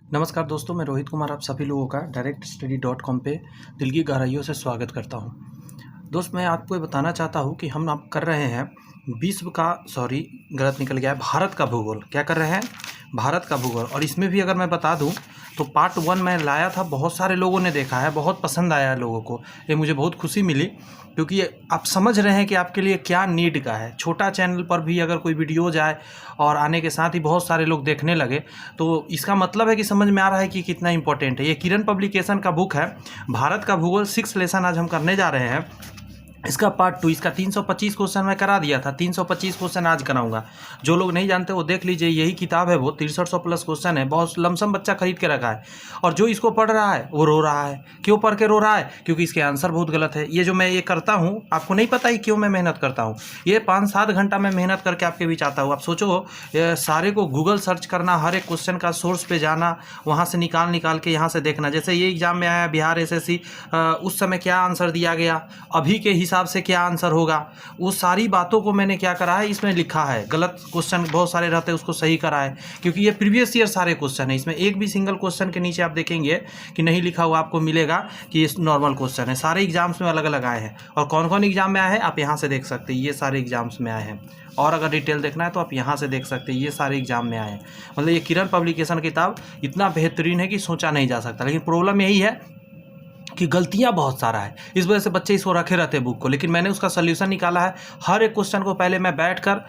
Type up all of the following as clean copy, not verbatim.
नमस्कार दोस्तों, मैं रोहित कुमार आप सभी लोगों का directstudy.com पे दिल की गहराइयों से स्वागत करता हूं। दोस्त, मैं आपको ये बताना चाहता हूं कि हम आप कर रहे हैं गलत निकल गया है, भारत का भूगोल। क्या कर रहे हैं? भारत का भूगोल। और इसमें भी अगर मैं बता दूं तो पार्ट 1 मैं लाया था, बहुत सारे लोगों ने देखा है, बहुत पसंद आया है लोगों को। ये मुझे बहुत खुशी मिली क्योंकि ये आप समझ रहे हैं कि आपके लिए क्या नीड का है। छोटा चैनल पर भी अगर कोई वीडियो जाए और आने के साथ ही बहुत सारे लोग देखने लगे तो इसका मतलब है कि समझ में आ रहा है कि कितना इंपॉर्टेंट है। ये किरण पब्लिकेशन का बुक है, भारत का भूगोल 6 लेसन आज हम करने जा रहे हैं। इसका पार्ट 2, इसका 325 क्वेश्चन मैं करा दिया था, 325 क्वेश्चन आज कराऊंगा। जो लोग नहीं जानते वो देख लीजिए, यही किताब है, वो 6300 प्लस क्वेश्चन है। बहुत लमसम बच्चा खरीद के रखा है और जो इसको पढ़ रहा है वो रो रहा है। क्यों पढ़ के रो रहा है? क्योंकि इसके आंसर बहुत गलत है। ये जो मैं ये करता हूँ, आपको नहीं पता ही क्यों मैं मेहनत करता हूँ। ये 5-7 घंटा मैं मेहनत करके आपके बीच आता हूँ। आप सोचो, सारे को गूगल सर्च करना, हर एक क्वेश्चन का सोर्स पे जाना, वहाँ से निकाल के यहाँ से देखना। जैसे ये एग्जाम में आया बिहार SSC, उस समय क्या आंसर दिया गया, अभी के हिसाब से क्या आंसर होगा, वो सारी बातों को मैंने क्या करा है, इसमें लिखा है। गलत क्वेश्चन बहुत सारे रहते हैं, उसको सही करा है। क्योंकि ये प्रीवियस ईयर सारे क्वेश्चन है, इसमें एक भी सिंगल क्वेश्चन के नीचे आप देखेंगे कि नहीं लिखा हुआ, आपको मिलेगा कि ये नॉर्मल क्वेश्चन है। सारे एग्जाम्स में अलग अलग आए हैं और कौन कौन एग्जाम में आए हैं आप यहाँ से देख सकते हैं। ये सारे एग्जाम्स में आए हैं और अगर डिटेल देखना है तो आप यहाँ से देख सकते हैं। ये सारे एग्जाम में आए हैं। मतलब ये किरण पब्लिकेशन किताब इतना बेहतरीन है कि सोचा नहीं जा सकता। लेकिन प्रॉब्लम यही है कि गलतियां बहुत सारा है, इस वजह से बच्चे इसको रखे रहते हैं बुक को। लेकिन मैंने उसका सल्यूशन निकाला है। हर एक क्वेश्चन को पहले मैं बैठकर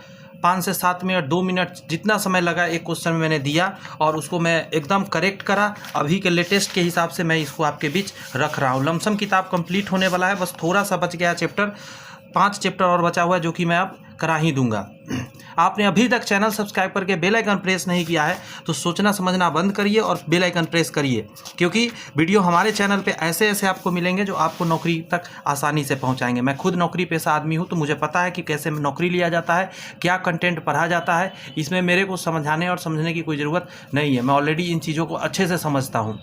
5 से 7 मिनट, 2 मिनट, जितना समय लगा एक क्वेश्चन में मैंने दिया और उसको मैं एकदम करेक्ट करा। अभी के लेटेस्ट के हिसाब से मैं इसको आपके बीच रख रहा हूँ। लमसम किताब कंप्लीट होने वाला है, बस थोड़ा सा बच गया चैप्टर, 5 चैप्टर और बचा हुआ है जो कि मैं अब करा ही दूंगा। आपने अभी तक चैनल सब्सक्राइब करके बेल आइकन प्रेस नहीं किया है तो सोचना समझना बंद करिए और बेल आइकन प्रेस करिए, क्योंकि वीडियो हमारे चैनल पे ऐसे ऐसे आपको मिलेंगे जो आपको नौकरी तक आसानी से पहुंचाएंगे। मैं खुद नौकरी पेशा आदमी हूं तो मुझे पता है कि कैसे नौकरी लिया जाता है, क्या कंटेंट पढ़ा जाता है। इसमें मेरे को समझाने और समझने की कोई ज़रूरत नहीं है। मैं ऑलरेडी इन चीज़ों को अच्छे से समझता हूँ।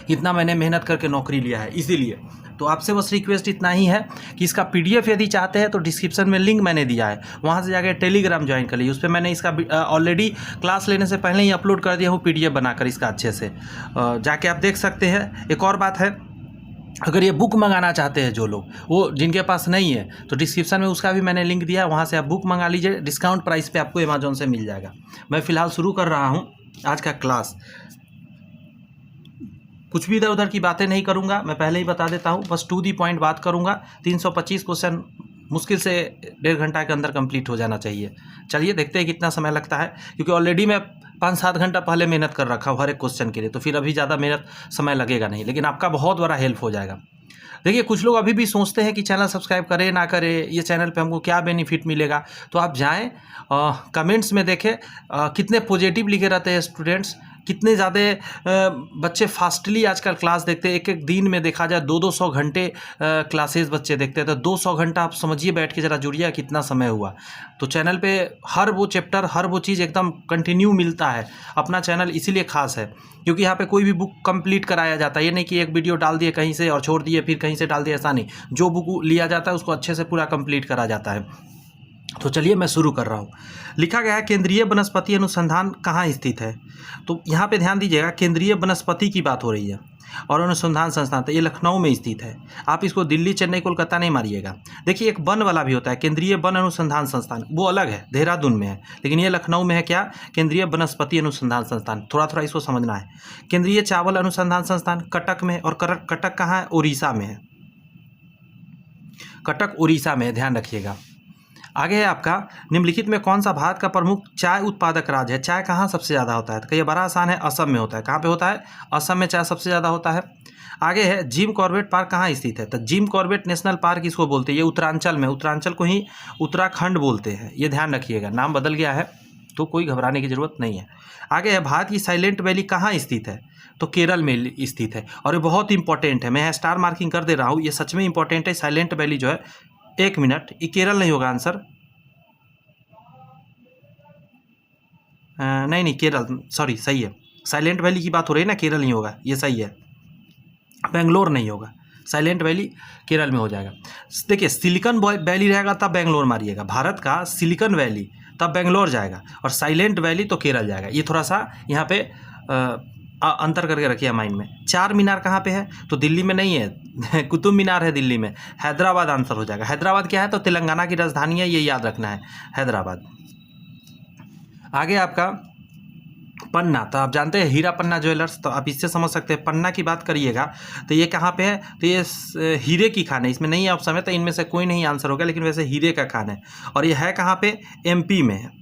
इतना मैंने मेहनत करके नौकरी लिया है। इसीलिए तो आपसे बस रिक्वेस्ट इतना ही है कि इसका PDF यदि चाहते हैं तो डिस्क्रिप्शन में लिंक मैंने दिया है, वहाँ से जाकर टेलीग्राम ज्वाइन कर लीजिए। उस पर मैंने इसका ऑलरेडी क्लास लेने से पहले ही अपलोड कर दिया हूँ PDF बनाकर इसका, अच्छे से जाके आप देख सकते हैं। एक और बात है, अगर ये बुक मंगाना चाहते हैं जो लोग, वो जिनके पास नहीं है, तो डिस्क्रिप्शन में उसका भी मैंने लिंक दिया है, वहाँ से आप बुक मंगा लीजिए। डिस्काउंट प्राइस पे आपको अमेजोन से मिल जाएगा। मैं फ़िलहाल शुरू कर रहा हूँ आज का क्लास। कुछ भी इधर उधर की बातें नहीं करूंगा, मैं पहले ही बता देता हूं, बस टू दी पॉइंट बात करूंगा। 325 क्वेश्चन मुश्किल से 1.5 घंटा के अंदर कंप्लीट हो जाना चाहिए। चलिए देखते हैं कितना समय लगता है, क्योंकि ऑलरेडी मैं 5-7 घंटा पहले मेहनत कर रखा हूँ हर एक क्वेश्चन के लिए, तो फिर अभी ज़्यादा मेहनत समय लगेगा नहीं, लेकिन आपका बहुत बड़ा हेल्प हो जाएगा। देखिए, कुछ लोग अभी भी सोचते हैं कि चैनल सब्सक्राइब करें ना करें, ये चैनल पे हमको क्या बेनिफिट मिलेगा। तो आप जाएं, कमेंट्स में देखें कितने पॉजिटिव लिखे रहते हैं स्टूडेंट्स, कितने ज़्यादा बच्चे फास्टली आजकल क्लास देखते हैं। एक एक दिन में देखा जाए 200-200 घंटे क्लासेस बच्चे देखते हैं। तो 200 घंटा आप समझिए, बैठ के ज़रा जुड़िए कितना समय हुआ। तो चैनल पे हर वो चैप्टर, हर वो चीज़ एकदम कंटिन्यू मिलता है। अपना चैनल इसीलिए ख़ास है क्योंकि यहाँ पे कोई भी बुक कंप्लीट कराया जाता है। ये नहीं कि एक वीडियो डाल दिए कहीं से और छोड़ दिए, फिर कहीं से डाल दिए, ऐसा नहीं। जो बुक लिया जाता है उसको अच्छे से पूरा कंप्लीट करा जाता है। तो चलिए मैं शुरू कर रहा हूँ। लिखा गया है केंद्रीय वनस्पति अनुसंधान कहाँ स्थित है। तो यहाँ पे ध्यान दीजिएगा, केंद्रीय वनस्पति की बात हो रही है और अनुसंधान संस्थान, तो ये लखनऊ में स्थित है। आप इसको दिल्ली, चेन्नई, कोलकाता नहीं मारिएगा। देखिए, एक वन वाला भी होता है, केंद्रीय वन अनुसंधान संस्थान, वो अलग है, देहरादून में है। लेकिन ये लखनऊ में है। क्या? केंद्रीय वनस्पति अनुसंधान संस्थान। थोड़ा थोड़ा इसको समझना है। केंद्रीय चावल अनुसंधान संस्थान कटक में, और कटक कहाँ है? उड़ीसा में है। कटक उड़ीसा में, ध्यान रखिएगा। आगे है आपका, निम्नलिखित में कौन सा भारत का प्रमुख चाय उत्पादक राज्य है? चाय कहाँ सबसे ज़्यादा होता है? तो ये बड़ा आसान है, असम में होता है। कहाँ पे होता है? असम में चाय सबसे ज़्यादा होता है। आगे है, जिम कॉर्बेट पार्क कहाँ स्थित है? तो जिम कॉर्बेट नेशनल पार्क इसको बोलते हैं। ये उत्तरांचल में, उत्तरांचल को ही उत्तराखंड बोलते हैं। ये ध्यान रखिएगा, नाम बदल गया है तो कोई घबराने की ज़रूरत नहीं है। आगे है, भारत की साइलेंट वैली कहाँ स्थित है? तो केरल में स्थित है। और ये बहुत इंपॉर्टेंट है, मैं स्टार मार्किंग कर दे रहा हूँ, ये सच में इंपॉर्टेंट है। साइलेंट वैली जो है, 1 मिनट, ये केरल नहीं होगा आंसर, नहीं केरल, सॉरी, सही है। साइलेंट वैली की बात हो रही है ना, केरल नहीं होगा, ये सही है। बेंगलोर नहीं होगा, साइलेंट वैली केरल में हो जाएगा। देखिए, सिलिकॉन वैली रहेगा तब बेंगलोर मारिएगा। भारत का सिलिकॉन वैली तब बेंगलोर जाएगा, और साइलेंट वैली तो केरल जाएगा। ये थोड़ा सा यहाँ पे अंतर करके रखिए माइंड में। चार मीनार कहाँ पे है? तो दिल्ली में नहीं है कुतुब मीनार है दिल्ली में। हैदराबाद आंसर हो जाएगा। हैदराबाद क्या है? तो तेलंगाना की राजधानी है, ये याद रखना है, हैदराबाद। आगे आपका पन्ना, तो आप जानते हैं हीरा पन्ना ज्वेलर्स, तो आप इससे समझ सकते हैं। पन्ना की बात करिएगा तो ये कहाँ पे है? तो ये हीरे की खान है, इसमें नहीं है ऑप्शन में, तो इनमें से कोई नहीं आंसर होगा, लेकिन वैसे हीरे का खान है। और ये है कहाँ पे? एमपी में है।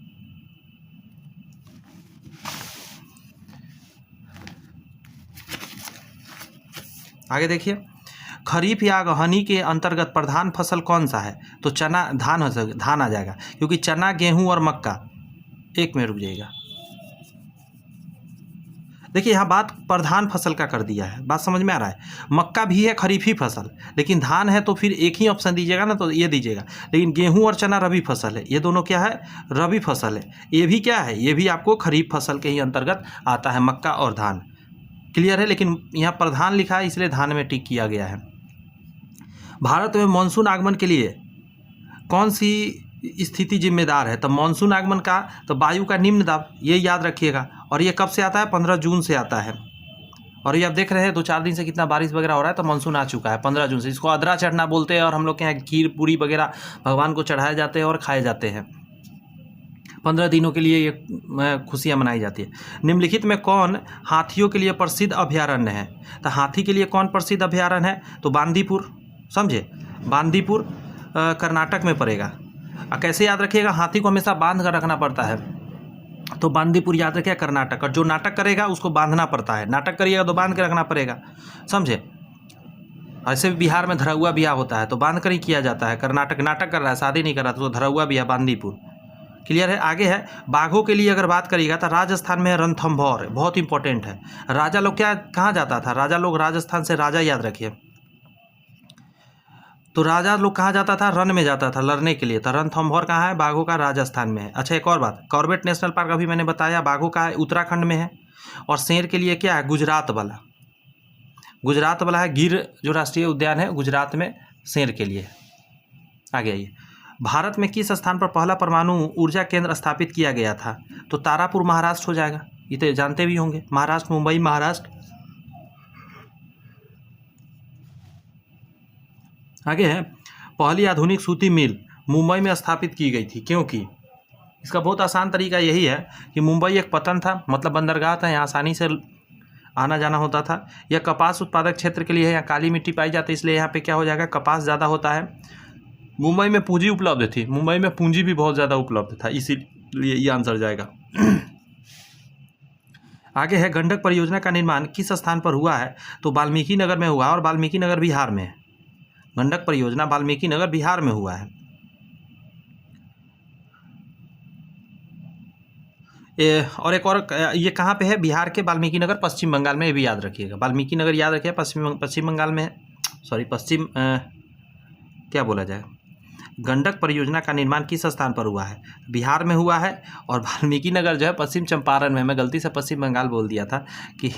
आगे देखिए, खरीफ या गहनी के अंतर्गत प्रधान फसल कौन सा है? तो चना, धान आ जाएगा, क्योंकि चना, गेहूं और मक्का। एक मिनट रुक जाइएगा, देखिए यहाँ बात प्रधान फसल का कर दिया है, बात समझ में आ रहा है। मक्का भी है खरीफी फसल, लेकिन धान है तो फिर एक ही ऑप्शन दीजिएगा ना, तो ये दीजिएगा। लेकिन गेहूं और चना रबी फसल है, ये दोनों क्या है? रबी फसल है। ये भी क्या है? ये भी आपको खरीफ फसल के ही अंतर्गत आता है, मक्का और धान। क्लियर है? लेकिन यहाँ प्रधान लिखा है, इसलिए धान में टिक किया गया है। भारत में मानसून आगमन के लिए कौन सी स्थिति जिम्मेदार है? तो मानसून आगमन का तो वायु का निम्न दाब, ये याद रखिएगा। और ये कब से आता है? 15 जून से आता है। और ये आप देख रहे हैं 2-4 दिन से कितना बारिश वगैरह हो रहा है, तो मानसून आ चुका है 15 जून से। इसको अदरा चढ़ना बोलते हैं, और हम लोग के यहाँ खीर पूरी वगैरह भगवान को चढ़ाए जाते हैं और खाए जाते हैं। 15 दिनों के लिए ये खुशियाँ मनाई जाती है। निम्नलिखित में कौन हाथियों के लिए प्रसिद्ध अभयारण्य है? तो हाथी के लिए कौन प्रसिद्ध अभयारण्य है? तो बांदीपुर, समझे, बांदीपुर कर्नाटक में पड़ेगा। कैसे याद रखिएगा? हाथी को हमेशा बांध कर रखना पड़ता है, तो बांदीपुर याद रखिए, कर्नाटक। और जो नाटक करेगा उसको बांधना पड़ता है, नाटक करिएगा तो बांध के रखना पड़ेगा, समझे। ऐसे भी बिहार में धरौआ ब्याह होता है, तो बांध कर ही किया जाता है। कर्नाटक नाटक कर रहा है, शादी नहीं कर रहा, तो धरौआ ब्याह, बांदीपुर। क्लियर है? आगे है, बाघों के लिए अगर बात करिएगा तो राजस्थान में है रणथंभौर, बहुत इंपॉर्टेंट है। राजा लोग क्या कहाँ जाता था? राजा लोग राजस्थान से, राजा याद रखिए, तो राजा लोग कहाँ जाता था? रन में जाता था लड़ने के लिए। तो रणथंभौर कहाँ है? बाघों का राजस्थान में है। अच्छा, एक और बात, कॉर्बेट नेशनल पार्क अभी मैंने बताया, बाघों का है, उत्तराखंड में है। और शेर के लिए क्या है? गुजरात वाला, गुजरात वाला है। गिर जो राष्ट्रीय उद्यान है गुजरात में, शेर के लिए। आगे आइए, भारत में किस स्थान पर पहला परमाणु ऊर्जा केंद्र स्थापित किया गया था? तो तारापुर महाराष्ट्र हो जाएगा, ये तो जानते भी होंगे, महाराष्ट्र, मुंबई महाराष्ट्र। आगे है, पहली आधुनिक सूती मिल मुंबई में स्थापित की गई थी, क्योंकि इसका बहुत आसान तरीका यही है कि मुंबई एक पतन था, मतलब बंदरगाह था, यहाँ आसानी से आना जाना होता था। यह कपास उत्पादक क्षेत्र के लिए है, यहाँ काली मिट्टी पाई जाती है, इसलिए यहाँ पे क्या हो जाएगा? कपास ज़्यादा होता है। मुंबई में पूंजी उपलब्ध थी, मुंबई में पूंजी भी बहुत ज़्यादा उपलब्ध था, इसीलिए ये आंसर जाएगा। आगे है, गंडक परियोजना का निर्माण किस स्थान पर हुआ है? तो वाल्मीकि नगर में हुआ, और वाल्मीकि नगर बिहार में है। गंडक परियोजना वाल्मीकि नगर बिहार में हुआ है। और एक और, ये कहाँ पे है? बिहार के वाल्मीकि नगर पश्चिम बंगाल में, ये भी याद रखिएगा। वाल्मीकि नगर याद रखिए, पश्चिम बंगाल में है, सॉरी पश्चिम क्या बोला जाए, गंडक परियोजना का निर्माण किस स्थान पर हुआ है? बिहार में हुआ है। और वाल्मीकि नगर जो है पश्चिम चंपारण में, मैं गलती से पश्चिम बंगाल बोल दिया था कि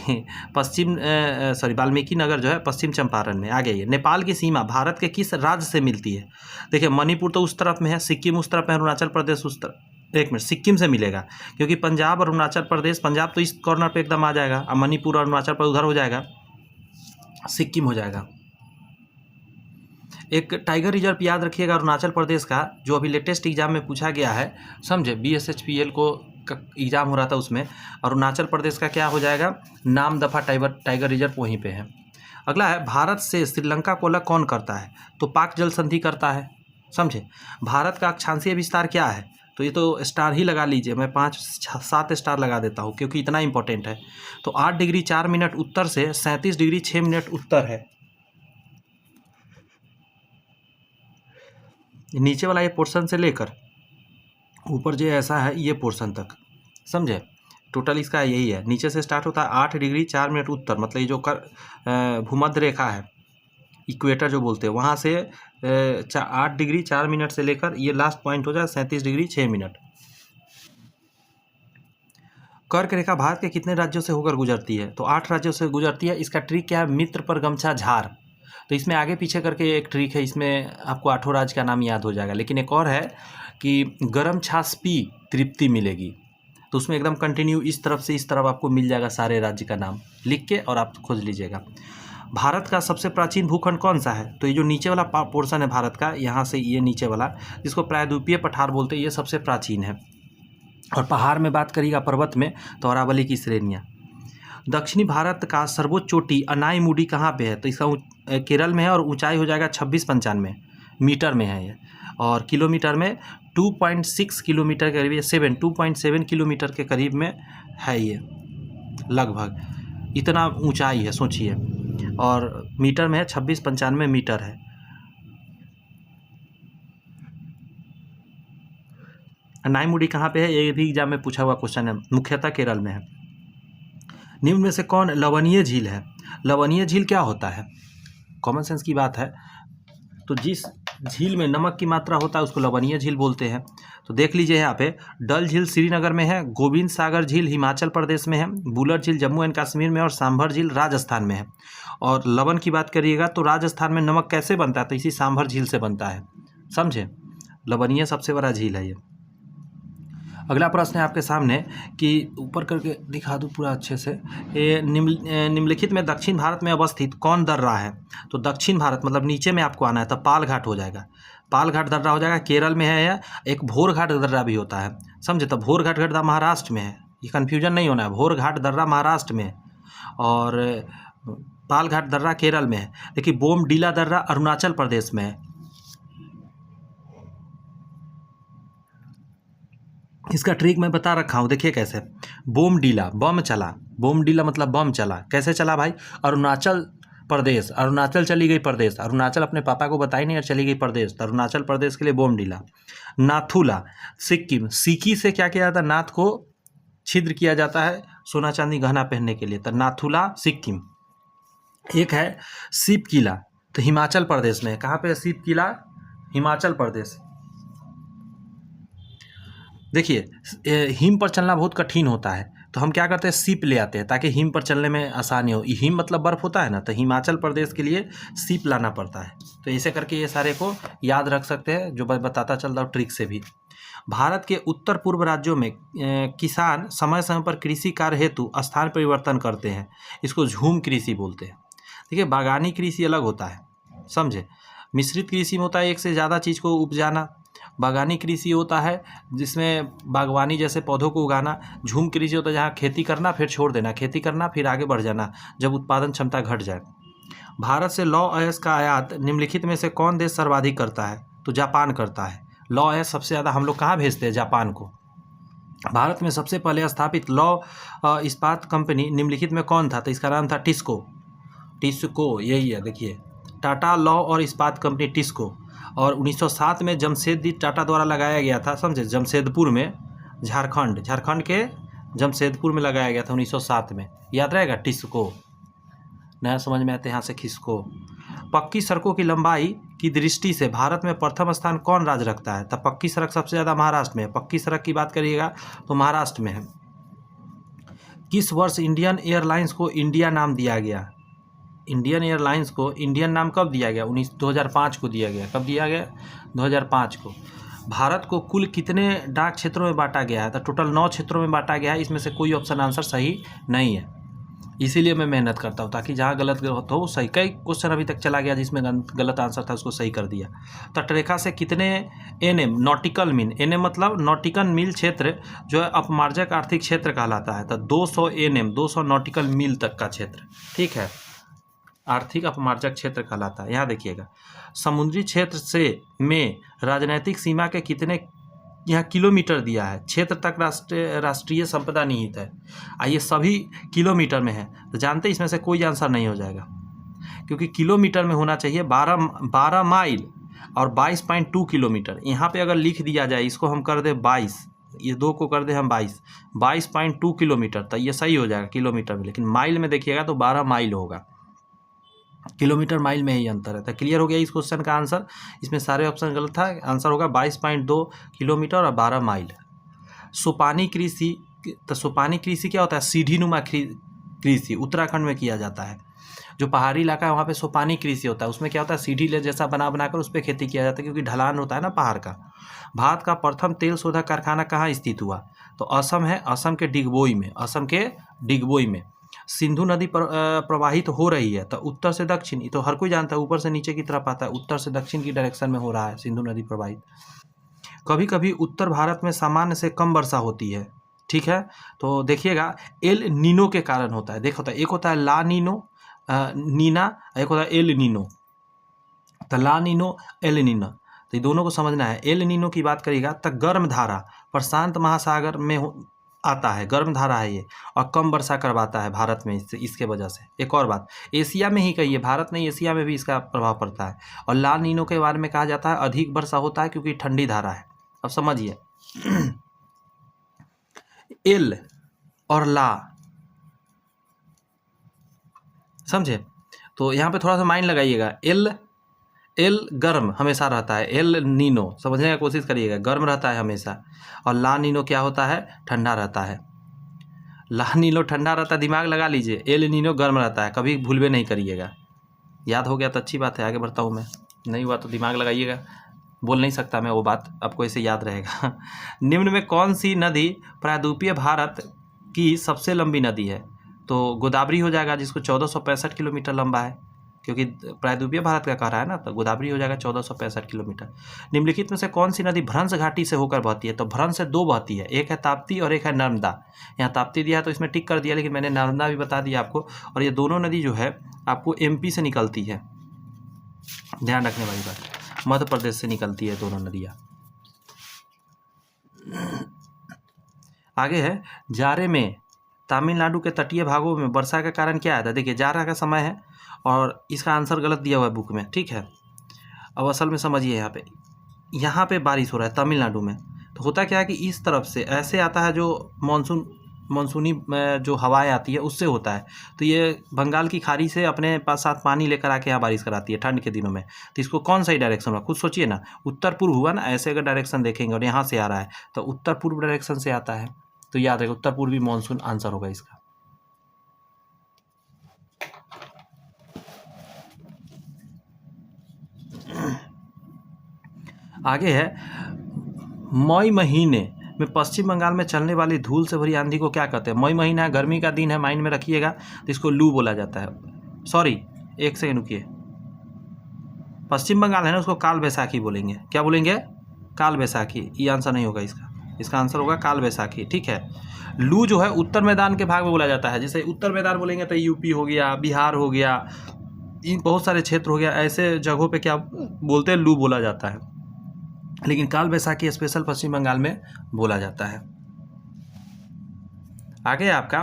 वाल्मीकि नगर जो है पश्चिम चंपारण में। आ गई है, नेपाल की सीमा भारत के किस राज्य से मिलती है? देखिए, मणिपुर तो उस तरफ में है, सिक्किम उस तरफ है, अरुणाचल प्रदेश उस तरफ, एक मिनट, सिक्किम से मिलेगा, क्योंकि पंजाब और अरुणाचल प्रदेश, पंजाब तो इस कॉर्नर पे एकदम आ जाएगा, और मणिपुर और अरुणाचल पर उधर हो जाएगा, सिक्किम हो जाएगा। एक टाइगर रिजर्व याद रखिएगा अरुणाचल प्रदेश का, जो अभी लेटेस्ट एग्जाम में पूछा गया है, समझे, BSHPL को एग्जाम हो रहा था उसमें। अरुणाचल प्रदेश का क्या हो जाएगा? नामदफा टाइगर रिजर्व वहीं पे है। अगला है, भारत से श्रीलंका को अलग कौन करता है? तो पाक जल संधि करता है, समझे। भारत का अक्षांशीय विस्तार क्या है? तो ये तो स्टार ही लगा लीजिए, मैं 5-7 स्टार लगा देता हूँ, क्योंकि इतना इंपॉर्टेंट है। तो 8 डिग्री 4 मिनट उत्तर से 37 डिग्री 6 मिनट उत्तर है। नीचे वाला ये पोर्शन से लेकर ऊपर जो ऐसा है ये पोर्शन तक, समझे, टोटल इसका यही है। नीचे से स्टार्ट होता है 8 डिग्री 4 मिनट उत्तर, मतलब ये जो भूमध्य रेखा है, इक्वेटर जो बोलते हैं, वहाँ से 8 डिग्री 4 मिनट से लेकर ये लास्ट पॉइंट हो जाए 37 डिग्री 6 मिनट। कर्क रेखा भारत के कितने राज्यों से होकर गुजरती है? तो 8 राज्यों से गुजरती है। इसका ट्रिक क्या है? मित्र पर गमछा झार। तो इसमें आगे पीछे करके एक ट्रिक है, इसमें आपको 8 राज्य का नाम याद हो जाएगा। लेकिन एक और है कि गरम छाछ पी तृप्ति मिलेगी। तो उसमें एकदम कंटिन्यू इस तरफ से इस तरफ आपको मिल जाएगा सारे राज्य का नाम लिख के और आप खोज लीजिएगा। भारत का सबसे प्राचीन भूखंड कौन सा है? तो ये जो नीचे वाला पोर्शन है भारत का, यहाँ से ये नीचे वाला, जिसको प्रायद्वीपीय पठार बोलते हैं, ये सबसे प्राचीन है। और पहाड़ में बात करिएगा पर्वत में, तो अरावली की श्रेणियाँ। दक्षिणी भारत का सर्वोच्च चोटी अनाईमुडी कहाँ पे है? तो इसका केरल में है और ऊंचाई हो जाएगा 2695 मीटर में है ये, और किलोमीटर में 2.6 किलोमीटर के करीब, 2.7 किलोमीटर के करीब में है ये, लगभग इतना ऊंचाई है, सोचिए। और मीटर में है 2695 मीटर है। अनाईमुडी कहाँ पे है? ये भी एग्जाम में पूछा हुआ क्वेश्चन है, मुख्यतः केरल में है। निम्न में से कौन लवणीय झील है? लवणीय झील क्या होता है? कॉमन सेंस की बात है, तो जिस झील में नमक की मात्रा होता है उसको लवणीय झील बोलते हैं। तो देख लीजिए यहाँ पे, डल झील श्रीनगर में है, गोविंद सागर झील हिमाचल प्रदेश में है, बुलर झील जम्मू एंड कश्मीर में और सांभर झील राजस्थान में है। और लवण की बात करिएगा तो राजस्थान में नमक कैसे बनता है? तो इसी सांभर झील से बनता है, समझे। लवणीय सबसे बड़ा झील है ये। अगला प्रश्न है आपके सामने कि ऊपर करके दिखा दूँ पूरा अच्छे से। ये निम्नलिखित में दक्षिण भारत में अवस्थित कौन दर्रा है? तो दक्षिण भारत मतलब नीचे में आपको आना है, तो पाल घाट हो जाएगा, पाल घाट दर्रा हो जाएगा, केरल में है। या एक भोर घाट दर्रा भी होता है, समझे। तो भोर घाट दर्रा महाराष्ट्र में है, ये कन्फ्यूजन नहीं होना है, भोर घाट दर्रा महाराष्ट्र में है और पाल घाट दर्रा केरल में है। लेकिन बोमडीला दर्रा अरुणाचल प्रदेश में है। इसका ट्रिक मैं बता रखा हूँ, देखिए कैसे। बोमडीला, बम चला, बोमडीला मतलब बम चला, कैसे चला भाई? अरुणाचल प्रदेश, अरुणाचल चली गई प्रदेश, अरुणाचल अपने पापा को बताई नहीं और चली गई प्रदेश, तो अरुणाचल प्रदेश के लिए बोमडीला। नाथुला सिक्किम, सीकी से क्या किया जाता है? नाथ को छिद्र किया जाता है सोना चांदी गहना पहनने के लिए, तो नाथुला सिक्किम। एक है सिपकिला, तो हिमाचल प्रदेश में, कहाँ पे है सिपकिला? हिमाचल प्रदेश। देखिए हिम पर चलना बहुत कठिन होता है, तो हम क्या करते हैं? सीप ले आते हैं ताकि हिम पर चलने में आसानी हो। हिम मतलब बर्फ़ होता है ना, तो हिमाचल प्रदेश के लिए सीप लाना पड़ता है। तो ऐसे करके ये सारे को याद रख सकते हैं, जो बताता चल रहा हूँ ट्रिक से भी। भारत के उत्तर पूर्व राज्यों में किसान समय समय पर कृषि कार्य हेतु स्थान परिवर्तन करते हैं, इसको झूम कृषि बोलते हैं। देखिए बागानी कृषि अलग होता है, समझे। मिश्रित कृषि में होता है एक से ज़्यादा चीज़ को उपजाना, बागानी कृषि होता है जिसमें बागवानी जैसे पौधों को उगाना। झूम कृषि होता है जहाँ खेती करना फिर छोड़ देना, खेती करना फिर आगे बढ़ जाना जब उत्पादन क्षमता घट जाए। भारत से लौह अयस्क का आयात निम्नलिखित में से कौन देश सर्वाधिक करता है? तो जापान करता है। लौह अयस्क सबसे ज़्यादा हम लोग कहाँ भेजते हैं? जापान को। भारत में सबसे पहले स्थापित लौह इस्पात कंपनी निम्नलिखित में कौन था? तो इसका नाम था टिस्को, टिस्को यही है, देखिए टाटा लौह और इस्पात कंपनी टिस्को। और 1907 में जमशेदजी टाटा द्वारा लगाया गया था, समझे। जमशेदपुर में, झारखंड के जमशेदपुर में लगाया गया था 1907 में, याद रहेगा टिस्को। नया समझ में आते यहाँ से खिसको। पक्की सड़कों की लंबाई की दृष्टि से भारत में प्रथम स्थान कौन राज्य रखता है? तो पक्की सड़क सबसे ज़्यादा महाराष्ट्र में है। पक्की सड़क की बात करिएगा तो महाराष्ट्र में है। किस वर्ष इंडियन एयरलाइंस को इंडिया नाम दिया गया? इंडियन एयरलाइंस को इंडियन नाम कब दिया गया? 2005 को दिया गया। कब दिया गया? 2005 को। भारत को कुल कितने डाक क्षेत्रों में बांटा गया है? तो टोटल 9 क्षेत्रों में बांटा गया है। इसमें से कोई ऑप्शन आंसर सही नहीं है, इसीलिए मैं मेहनत करता हूँ ताकि जहाँ गलत हो सही। कई क्वेश्चन अभी तक चला गया जिसमें गलत आंसर था उसको सही कर दिया। तटरेखा से कितने एनएम नॉटिकल मील, एनएम मतलब नॉटिकल मील क्षेत्र जो है अपमार्जक आर्थिक क्षेत्र कहलाता है। तो 200 एनएम 200 नॉटिकल मील तक का क्षेत्र, ठीक है, आर्थिक अपमार्जक क्षेत्र कहलाता है। यहाँ देखिएगा समुद्री क्षेत्र से में राजनीतिक सीमा के कितने यहाँ किलोमीटर दिया है? क्षेत्र तक राष्ट्रीय संपदा निहित है। आइए सभी किलोमीटर में है, तो जानते इसमें से कोई आंसर नहीं हो जाएगा क्योंकि किलोमीटर में होना चाहिए 12 माइल और 22.2 किलोमीटर। यहाँ पे अगर लिख दिया जाए, इसको हम कर दे 22, ये 2 को कर दे हम 22.2 किलोमीटर, तो ये सही हो जाएगा किलोमीटर में। लेकिन माइल में देखिएगा तो 12 माइल होगा, किलोमीटर माइल में ही अंतर है। तो क्लियर हो गया इस क्वेश्चन का आंसर। इसमें सारे ऑप्शन गलत था, आंसर होगा 22.2 किलोमीटर और 12 माइल। सोपानी कृषि, तो सोपानी कृषि क्या होता है? सीढ़ीनुमा कृषि उत्तराखंड में किया जाता है। जो पहाड़ी इलाका है वहाँ पे सोपानी कृषि होता है, उसमें क्या होता है? सीढ़ी ले जैसा बनाकर उस पर खेती किया जाता है क्योंकि ढलान होता है ना पहाड़ का। भारत का प्रथम तेल शोधक कारखाना कहाँ स्थित हुआ? तो असम है, असम के डिगबोई में, असम के डिगबोई में सिंधु नदी प्रवाहित हो रही है। तो उत्तर से दक्षिण, तो हर कोई जानता है ऊपर से नीचे की तरफ आता है, उत्तर से दक्षिण की डायरेक्शन में हो रहा है सिंधु नदी प्रवाहित। कभी कभी उत्तर भारत में सामान्य से कम वर्षा होती है, ठीक है। तो देखिएगा एल नीनो के कारण होता है। देखो, एक होता है ला नीनो नीना, एक होता है एल नीनो। तो ला नीनो एल नीनो, तो ये दोनों को समझना है। एल नीनो की बात करिएगा तो गर्म धारा प्रशांत महासागर में आता है, गर्म धारा है ये, और कम वर्षा करवाता है भारत में इसके वजह से। एक और बात, एशिया में ही कहिए, भारत नहीं एशिया में भी इसका प्रभाव पड़ता है। और ला नीनो के बारे में कहा जाता है अधिक वर्षा होता है क्योंकि ठंडी धारा है। अब समझिए एल और ला, समझे। तो यहाँ पे थोड़ा सा माइंड लगाइएगा। एल गर्म हमेशा रहता है, एल नीनो समझने की कोशिश करिएगा, गर्म रहता है हमेशा। और ला नीनो क्या होता है, ठंडा रहता है। ला नीनो ठंडा रहता है, दिमाग लगा लीजिए। एल नीनो गर्म रहता है, कभी भूलवे नहीं करिएगा। याद हो गया तो अच्छी बात है, आगे बढ़ता हूँ मैं, नहीं हुआ तो दिमाग लगाइएगा। बोल नहीं सकता मैं वो बात, आपको ऐसे याद रहेगा। निम्न में कौन सी नदी प्रायद्वीपीय भारत की सबसे लंबी नदी है? तो गोदावरी हो जाएगा, जिसको 1465 किलोमीटर लंबा है, क्योंकि प्रायद्वीपीय भारत का कह रहा है ना, तो गोदावरी हो जाएगा 1465 किलोमीटर। निम्नलिखित में से कौन सी नदी भ्रंश घाटी से होकर बहती है? तो भ्रंश से दो बहती है, एक है ताप्ती और एक है नर्मदा। यहाँ ताप्ती दिया है तो इसमें टिक कर दिया, लेकिन मैंने नर्मदा भी बता दिया आपको। और ये दोनों नदी जो है आपको MP से निकलती है, ध्यान रखने वाली बात, मध्य प्रदेश से निकलती है दोनों नदियाँ। आगे है, जाड़े में तमिलनाडु के तटीय भागों में वर्षा का कारण क्या है? देखिए जाड़ा का समय है और इसका आंसर गलत दिया हुआ है बुक में, ठीक है। अब असल में समझिए, यहाँ पे बारिश हो रहा है तमिलनाडु में। तो होता क्या है कि इस तरफ से ऐसे आता है जो मानसूनी जो हवाएं आती है उससे होता है। तो ये बंगाल की खाड़ी से अपने पास साथ पानी लेकर आके यहाँ बारिश कराती है ठंड के दिनों में। तो इसको कौन सा ही डायरेक्शन होगा, खुद सोचिए ना। उत्तर पूर्व हुआ ना, ऐसे अगर डायरेक्शन देखेंगे और यहाँ से आ रहा है तो उत्तर पूर्व डायरेक्शन से आता है। तो याद रखें, उत्तर पूर्वी मानसून आंसर होगा इसका। आगे है, मई महीने में पश्चिम बंगाल में चलने वाली धूल से भरी आंधी को क्या कहते हैं? मई महीना है, गर्मी का दिन है, माइंड में रखिएगा। तो इसको लू बोला जाता है। सॉरी, एक सेकंड रुकिए। पश्चिम बंगाल है ना, उसको काल बैसाखी बोलेंगे। क्या बोलेंगे? काल बैसाखी। ये आंसर नहीं होगा इसका आंसर होगा काल बैसाखी, ठीक है। लू जो है उत्तर मैदान के भाग में बोला जाता है। जैसे उत्तर मैदान बोलेंगे तो यूपी हो गया, बिहार हो गया, इन बहुत सारे क्षेत्र हो गया, ऐसे जगहों पे क्या बोलते हैं, लू बोला जाता है। लेकिन काल बैसाखी स्पेशल पश्चिम बंगाल में बोला जाता है। आगे आपका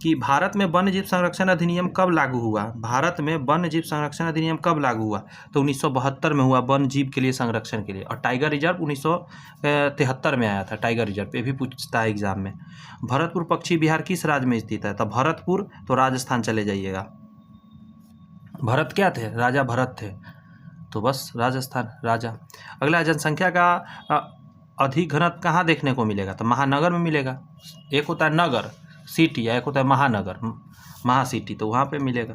कि भारत में वन्य जीव संरक्षण अधिनियम कब लागू हुआ? भारत में वन्य जीव संरक्षण अधिनियम कब लागू हुआ? तो 1972 में हुआ, वन्य जीव के लिए संरक्षण के लिए। और टाइगर रिजर्व 1973 में आया था, टाइगर रिजर्व। ये भी पूछता है एग्जाम में। भरतपुर पक्षी विहार किस राज्य में स्थित है? तो भरतपुर तो राजस्थान चले जाइएगा। भरत क्या थे? राजा भरत थे, तो बस राजस्थान राजा। अगला, जनसंख्या का अधिक घनत्व कहाँ देखने को मिलेगा? तो महानगर में मिलेगा। एक होता है नगर सिटी, एक होता है महानगर महासिटी, तो वहाँ पे मिलेगा।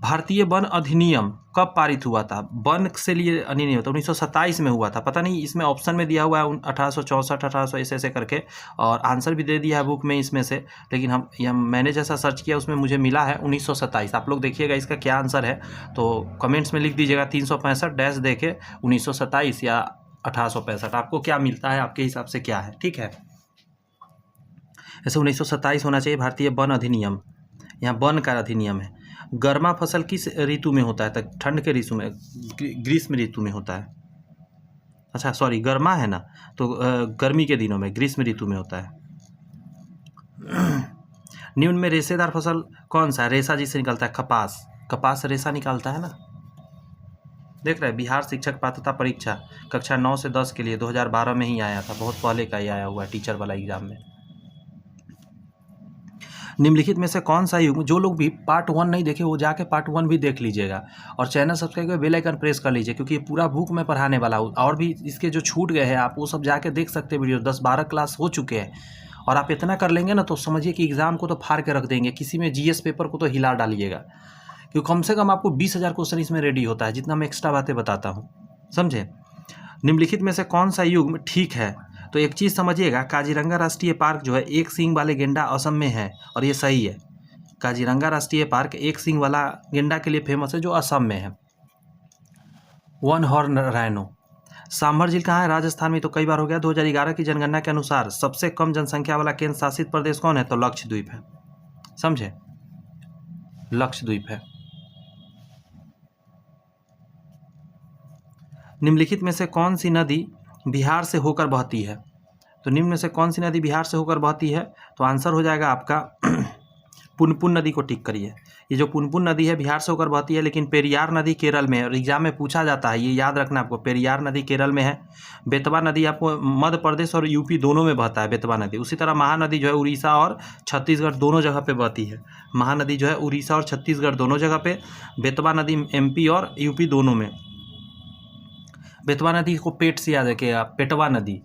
भारतीय वन अधिनियम कब पारित हुआ था? वन से लिए अधिनियम तो 1927 में हुआ था। पता नहीं, इसमें ऑप्शन में दिया हुआ है 1864 1800 ऐसे करके, और आंसर भी दे दिया है बुक में इसमें से। लेकिन मैंने जैसा सर्च किया उसमें मुझे मिला है 1927। आप लोग देखिएगा इसका क्या आंसर है, तो कमेंट्स में लिख दीजिएगा 365 डैश देके 1927 या 1865। आपको क्या मिलता है, आपके हिसाब से क्या है, ठीक है। ऐसे 1927 होना चाहिए। भारतीय वन अधिनियम, यहाँ वन का अधिनियम है। गर्मा फसल किस ऋतु में होता है? तो ठंड के ऋतु में, ग्रीष्म ऋतु में होता है। अच्छा सॉरी, गर्मा है ना, तो गर्मी के दिनों में, ग्रीष्म ऋतु में होता है। निम्न में रेशेदार फसल कौन सा है? रेशा जिससे निकलता है, कपास। कपास से रेशा निकालता है ना। देख रहे हैं, बिहार शिक्षक पात्रता परीक्षा कक्षा 9 से 10 के लिए 2012 में ही आया था, बहुत पहले का ही आया हुआ है टीचर वाला एग्जाम में। निम्नलिखित में से कौन सा युग, जो लोग भी पार्ट 1 नहीं देखे वो जाके पार्ट 1 भी देख लीजिएगा, और चैनल सब्सक्राइब कर बेल आइकन प्रेस कर लीजिए, क्योंकि ये पूरा बुक में पढ़ाने वाला हूँ। और भी इसके जो छूट गए हैं आप वो सब जाके देख सकते हैं। वीडियो 10-12 क्लास हो चुके हैं, और आप इतना कर लेंगे ना तो समझिए कि एग्जाम को तो फाड़ के रख देंगे। किसी में GS पेपर को तो हिला डालिएगा, क्योंकि कम से कम आपको 20,000 क्वेश्चन इसमें रेडी होता है, जितना मैं एक्स्ट्रा बातें बताता हूँ, समझे। निम्नलिखित में से कौन सा युग ठीक है? तो एक चीज़ समझिएगा, काजीरंगा राष्ट्रीय पार्क जो है एक सींग वाले गेंडा असम में है, और ये सही है। काजीरंगा राष्ट्रीय पार्क एक सींग वाला गेंडा के लिए फेमस है जो असम में है। One horn rhino. सांभर झील कहाँ है? राजस्थान में। तो कई बार हो गया। 2011 की जनगणना के अनुसार सबसे कम जनसंख्या वाला केंद्र शासित प्रदेश कौन है? तो लक्षद्वीप है। समझे? लक्षद्वीप है। निम्नलिखित में से कौन सी नदी बिहार से होकर बहती है? तो निम्न में से कौन सी नदी बिहार से होकर बहती है? तो आंसर हो जाएगा आपका पुनपुन नदी को टिक करिए। ये जो पुनपुन नदी है बिहार से होकर बहती है, लेकिन पेरियार नदी केरल में है, और एग्जाम में पूछा जाता है, ये याद रखना आपको। पेरियार नदी केरल में है। बेतवा नदी आपको मध्य प्रदेश और यूपी दोनों में बहता है, बेतवा नदी। उसी तरह महानदी जो है उड़ीसा और छत्तीसगढ़ दोनों जगह पे बहती है। महानदी जो है उड़ीसा और छत्तीसगढ़ दोनों जगह पे, बेतवा नदी एमपी और यूपी दोनों में। बेतवा नदी को पेट से याद रखिएगा, पेटवा नदी।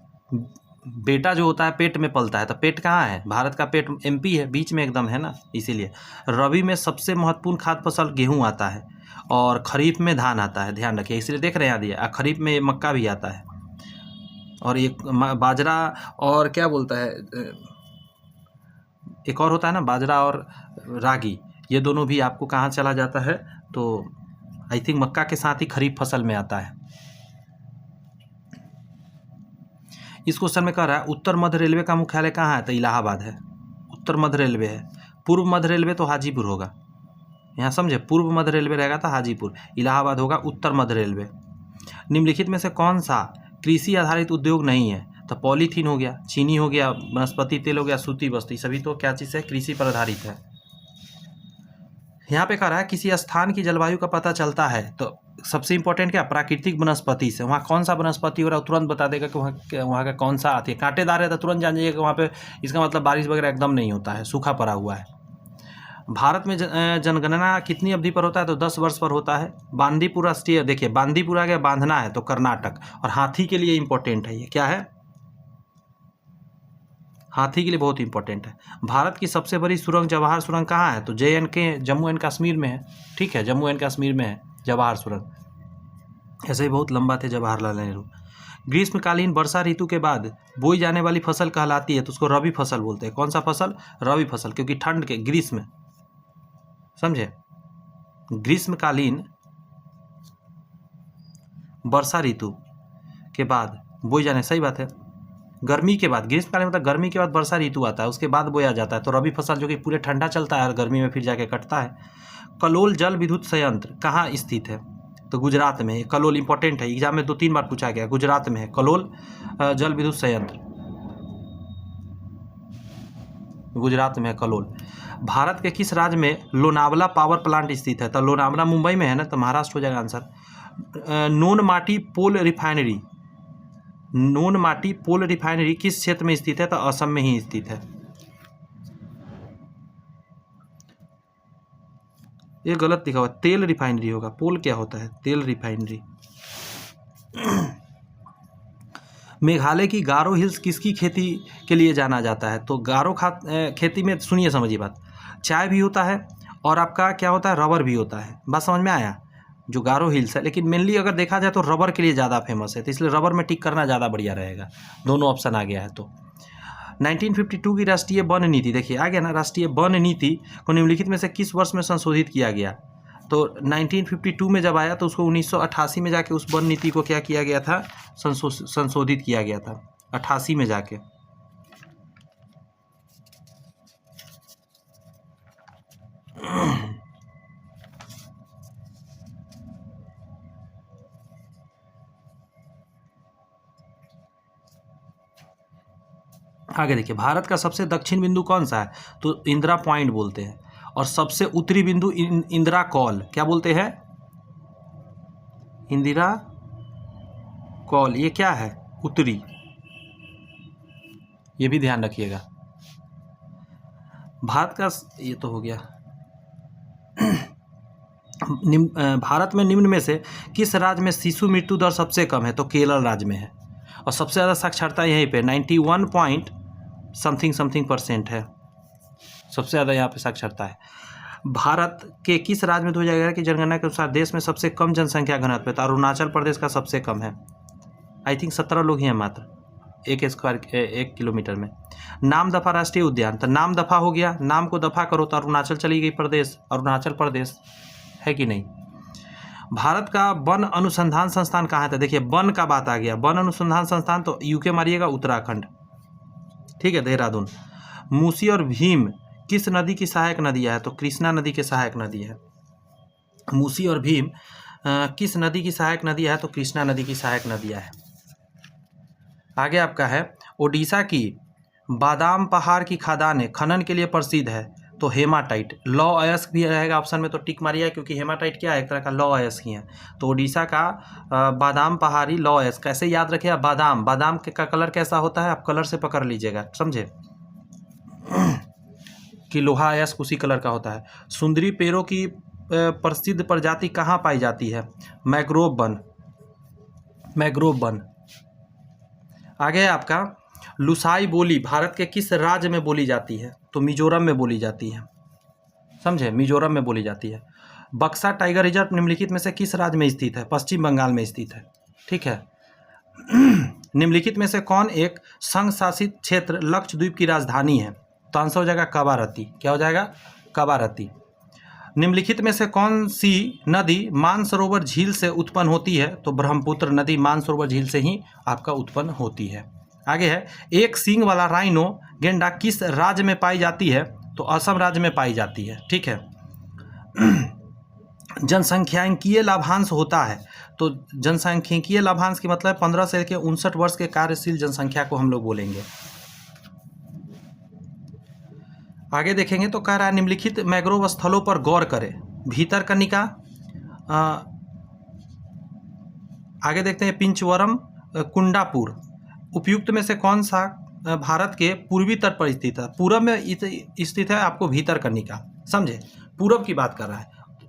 बेटा जो होता है पेट में पलता है, तो पेट कहाँ है? भारत का पेट एमपी है, बीच में एकदम है ना, इसीलिए। रबी में सबसे महत्वपूर्ण खाद्य फसल गेहूं आता है, और खरीफ में धान आता है, ध्यान रखिए, इसलिए देख रहे हैं दिया। खरीफ में मक्का भी आता है, और एक बाजरा, और क्या बोलता है, एक और होता है ना, बाजरा और रागी, ये दोनों भी आपको कहाँ चला जाता है? तो आई थिंक मक्का के साथ ही खरीफ फसल में आता है। इस क्वेश्चन में कह रहा है उत्तर मध्य रेलवे का मुख्यालय कहाँ है? तो इलाहाबाद है। उत्तर मध्य रेलवे है। पूर्व मध्य रेलवे तो हाजीपुर होगा, यहाँ समझे, पूर्व मध्य रेलवे रहेगा तो हाजीपुर, इलाहाबाद होगा उत्तर मध्य रेलवे। निम्नलिखित में से कौन सा कृषि आधारित उद्योग नहीं है? तो पॉलीथीन हो गया, चीनी हो गया, वनस्पति तेल हो गया, सूती वस्त्र, सभी तो क्या चीज़ है? कृषि पर आधारित है। यहाँ पे कह रहा है किसी स्थान की जलवायु का पता चलता है, तो सबसे इंपॉर्टेंट क्या? प्राकृतिक वनस्पति से। वहाँ कौन सा वनस्पति हो रहा है तुरंत बता देगा कि वहाँ का कौन सा आती है। कांटेदार है तो तुरंत जान जाइए कि वहाँ पे, इसका मतलब बारिश वगैरह एकदम नहीं होता है, सूखा पड़ा हुआ है। भारत में जनगणना कितनी अवधि पर होता है? तो 10 वर्ष पर होता है। बांदीपुर राष्ट्रीय, देखिए बांदीपुर आ गया, बांधना है तो कर्नाटक, और हाथी के लिए इंपॉर्टेंट है ये, क्या है? हाथी के लिए बहुत इंपॉर्टेंट है। भारत की सबसे बड़ी सुरंग जवाहर सुरंग कहाँ है? तो JNK, जम्मू एंड कश्मीर में है। ठीक है, जम्मू एंड कश्मीर में है जवाहर सुरंग। ऐसे ही बहुत लंबा थे जवाहरलाल नेहरू। ग्रीष्मकालीन वर्षा ऋतु के बाद बोई जाने वाली फसल कहलाती है, तो उसको रबी फसल बोलते हैं। कौन सा फसल? रबी फसल, क्योंकि ठंड के ग्रीष्म, समझे, ग्रीष्मकालीन वर्षा ऋतु के बाद बोई जाने, सही बात है। गर्मी के बाद, ग्रीष्मकालीन मतलब गर्मी के बाद वर्षा ऋतु आता है, उसके बाद बोया जाता है, तो रबी फसल जो कि पूरे ठंडा चलता है और गर्मी में फिर जाके कटता है। कलोल जल विद्युत संयंत्र कहाँ स्थित है? तो गुजरात में है। कलोल इंपॉर्टेंट है, एग्जाम में 2-3 बार पूछा गया, गुजरात में है कलोल जल विद्युत संयंत्र, गुजरात में है कलोल। भारत के किस राज्य में लोनावला पावर प्लांट स्थित है? तो लोनावला मुंबई में है ना, तो महाराष्ट्र हो जाएगा आंसर। नून माटी पोल रिफाइनरी, नून माटी पोल रिफाइनरी किस क्षेत्र में स्थित है? तो असम में ही स्थित है। ये गलत लिखा हुआ, तेल रिफाइनरी होगा, पोल क्या होता है? तेल रिफाइनरी। मेघालय की गारो हिल्स किसकी खेती के लिए जाना जाता है? तो गारो खेती में सुनिए समझिए बात, चाय भी होता है और आपका क्या होता है? रबर भी होता है। बात समझ में आया? जो गारो हिल्स है, लेकिन मेनली अगर देखा जाए तो रबर के लिए ज़्यादा फेमस है, तो इसलिए रबर में टिक करना ज़्यादा बढ़िया रहेगा। दोनों ऑप्शन आ गया है। तो 1952 की राष्ट्रीय वन नीति, देखिए आ गया ना, राष्ट्रीय वन नीति को निम्नलिखित में से किस वर्ष में संशोधित किया गया? तो 1952 में जब आया तो उसको 1988 में जाके उस वन नीति को क्या किया गया था? संशोधित किया गया था 88 में जाके। आगे देखिए, भारत का सबसे दक्षिण बिंदु कौन सा है? तो इंदिरा पॉइंट बोलते हैं। और सबसे उत्तरी बिंदु इंदिरा कॉल, क्या बोलते हैं? इंदिरा कॉल, ये क्या है? उत्तरी, ये भी ध्यान रखिएगा। भारत का, ये तो हो गया। भारत में निम्न में से किस राज्य में शिशु मृत्यु दर सबसे कम है? तो केरल राज्य में है। और सबसे ज़्यादा साक्षरता यहीं पे 91 पॉइंट समथिंग % है, सबसे ज़्यादा यहाँ पे साक्षरता है। भारत के किस राज्य में 2011 की जनगणना के अनुसार देश में सबसे कम जनसंख्या घनत्व है? तो अरुणाचल प्रदेश का सबसे कम है, आई थिंक 17 लोग ही हैं मात्र। 1 किलोमीटर में। नामदफा राष्ट्रीय उद्यान, तो नाम दफा हो गया, नाम को दफा करो तो अरुणाचल चली गई प्रदेश, अरुणाचल प्रदेश है कि नहीं। भारत का वन अनुसंधान संस्थान कहाँ था, देखिए वन का बात आ गया, वन अनुसंधान संस्थान तो यूके मारिएगा, उत्तराखंड, ठीक है, देहरादून। मूसी और भीम किस नदी की सहायक नदियाँ है, तो कृष्णा नदी के सहायक नदी है। मूसी और भीम किस नदी की सहायक नदियाँ है, तो कृष्णा नदी की सहायक नदियाँ है। आगे आपका है ओडिशा की बादाम पहाड़ की खदानें खनन के लिए प्रसिद्ध है, तो हेमाटाइट। लौ अयस्क भी रहेगा ऑप्शन में, तो टिक मारिए, क्योंकि हेमाटाइट क्या है, एक तरह का लौ अयस्क ही है। तो ओडिशा का बादाम पहाड़ी लौ अयस्क, कैसे याद रखिए, बादाम, बादाम का कलर कैसा होता है, आप कलर से पकड़ लीजिएगा, समझे कि लोहा अयस्क उसी कलर का होता है। सुंदरी पेड़ों की प्रसिद्ध प्रजाति कहाँ पाई जाती है, मैग्रोव वन, मैग्रोव वन। आगे है आपका लुसाई बोली भारत के किस राज्य में बोली जाती है, तो मिजोरम में बोली जाती है, समझे, मिजोरम में बोली जाती है। बक्सा टाइगर रिजर्व निम्नलिखित में से किस राज्य में स्थित है, पश्चिम बंगाल में स्थित है, ठीक है। निम्नलिखित में से कौन एक संघ शासित क्षेत्र लक्षद्वीप की राजधानी है, तो आंसर हो जाएगा कवारत्ती, क्या हो जाएगा, कवारत्ती। निम्नलिखित में से कौन सी नदी मानसरोवर झील से उत्पन्न होती है, तो ब्रह्मपुत्र नदी मानसरोवर झील से ही आपका उत्पन्न होती है। आगे है एक सींग वाला राइनो गेंडा किस राज्य में पाई जाती है, तो असम राज्य में पाई जाती है, ठीक है। जनसंख्याकीय लाभांश होता है, तो जनसंख्यिकीय लाभांश की मतलब 15 से लेकर 59 वर्ष के कार्यशील जनसंख्या को हम लोग बोलेंगे। आगे देखेंगे तो कह रहा है निम्नलिखित मैग्रोव स्थलों पर गौर करें, भीतरकनिका, आगे देखते हैं पिंचवरम, कुंडापुर, उपयुक्त में से कौन सा भारत के पूर्वी तट पर स्थित है, पूरब में स्थित है आपको भीतरकनिका, समझे, पूरब की बात कर रहा है,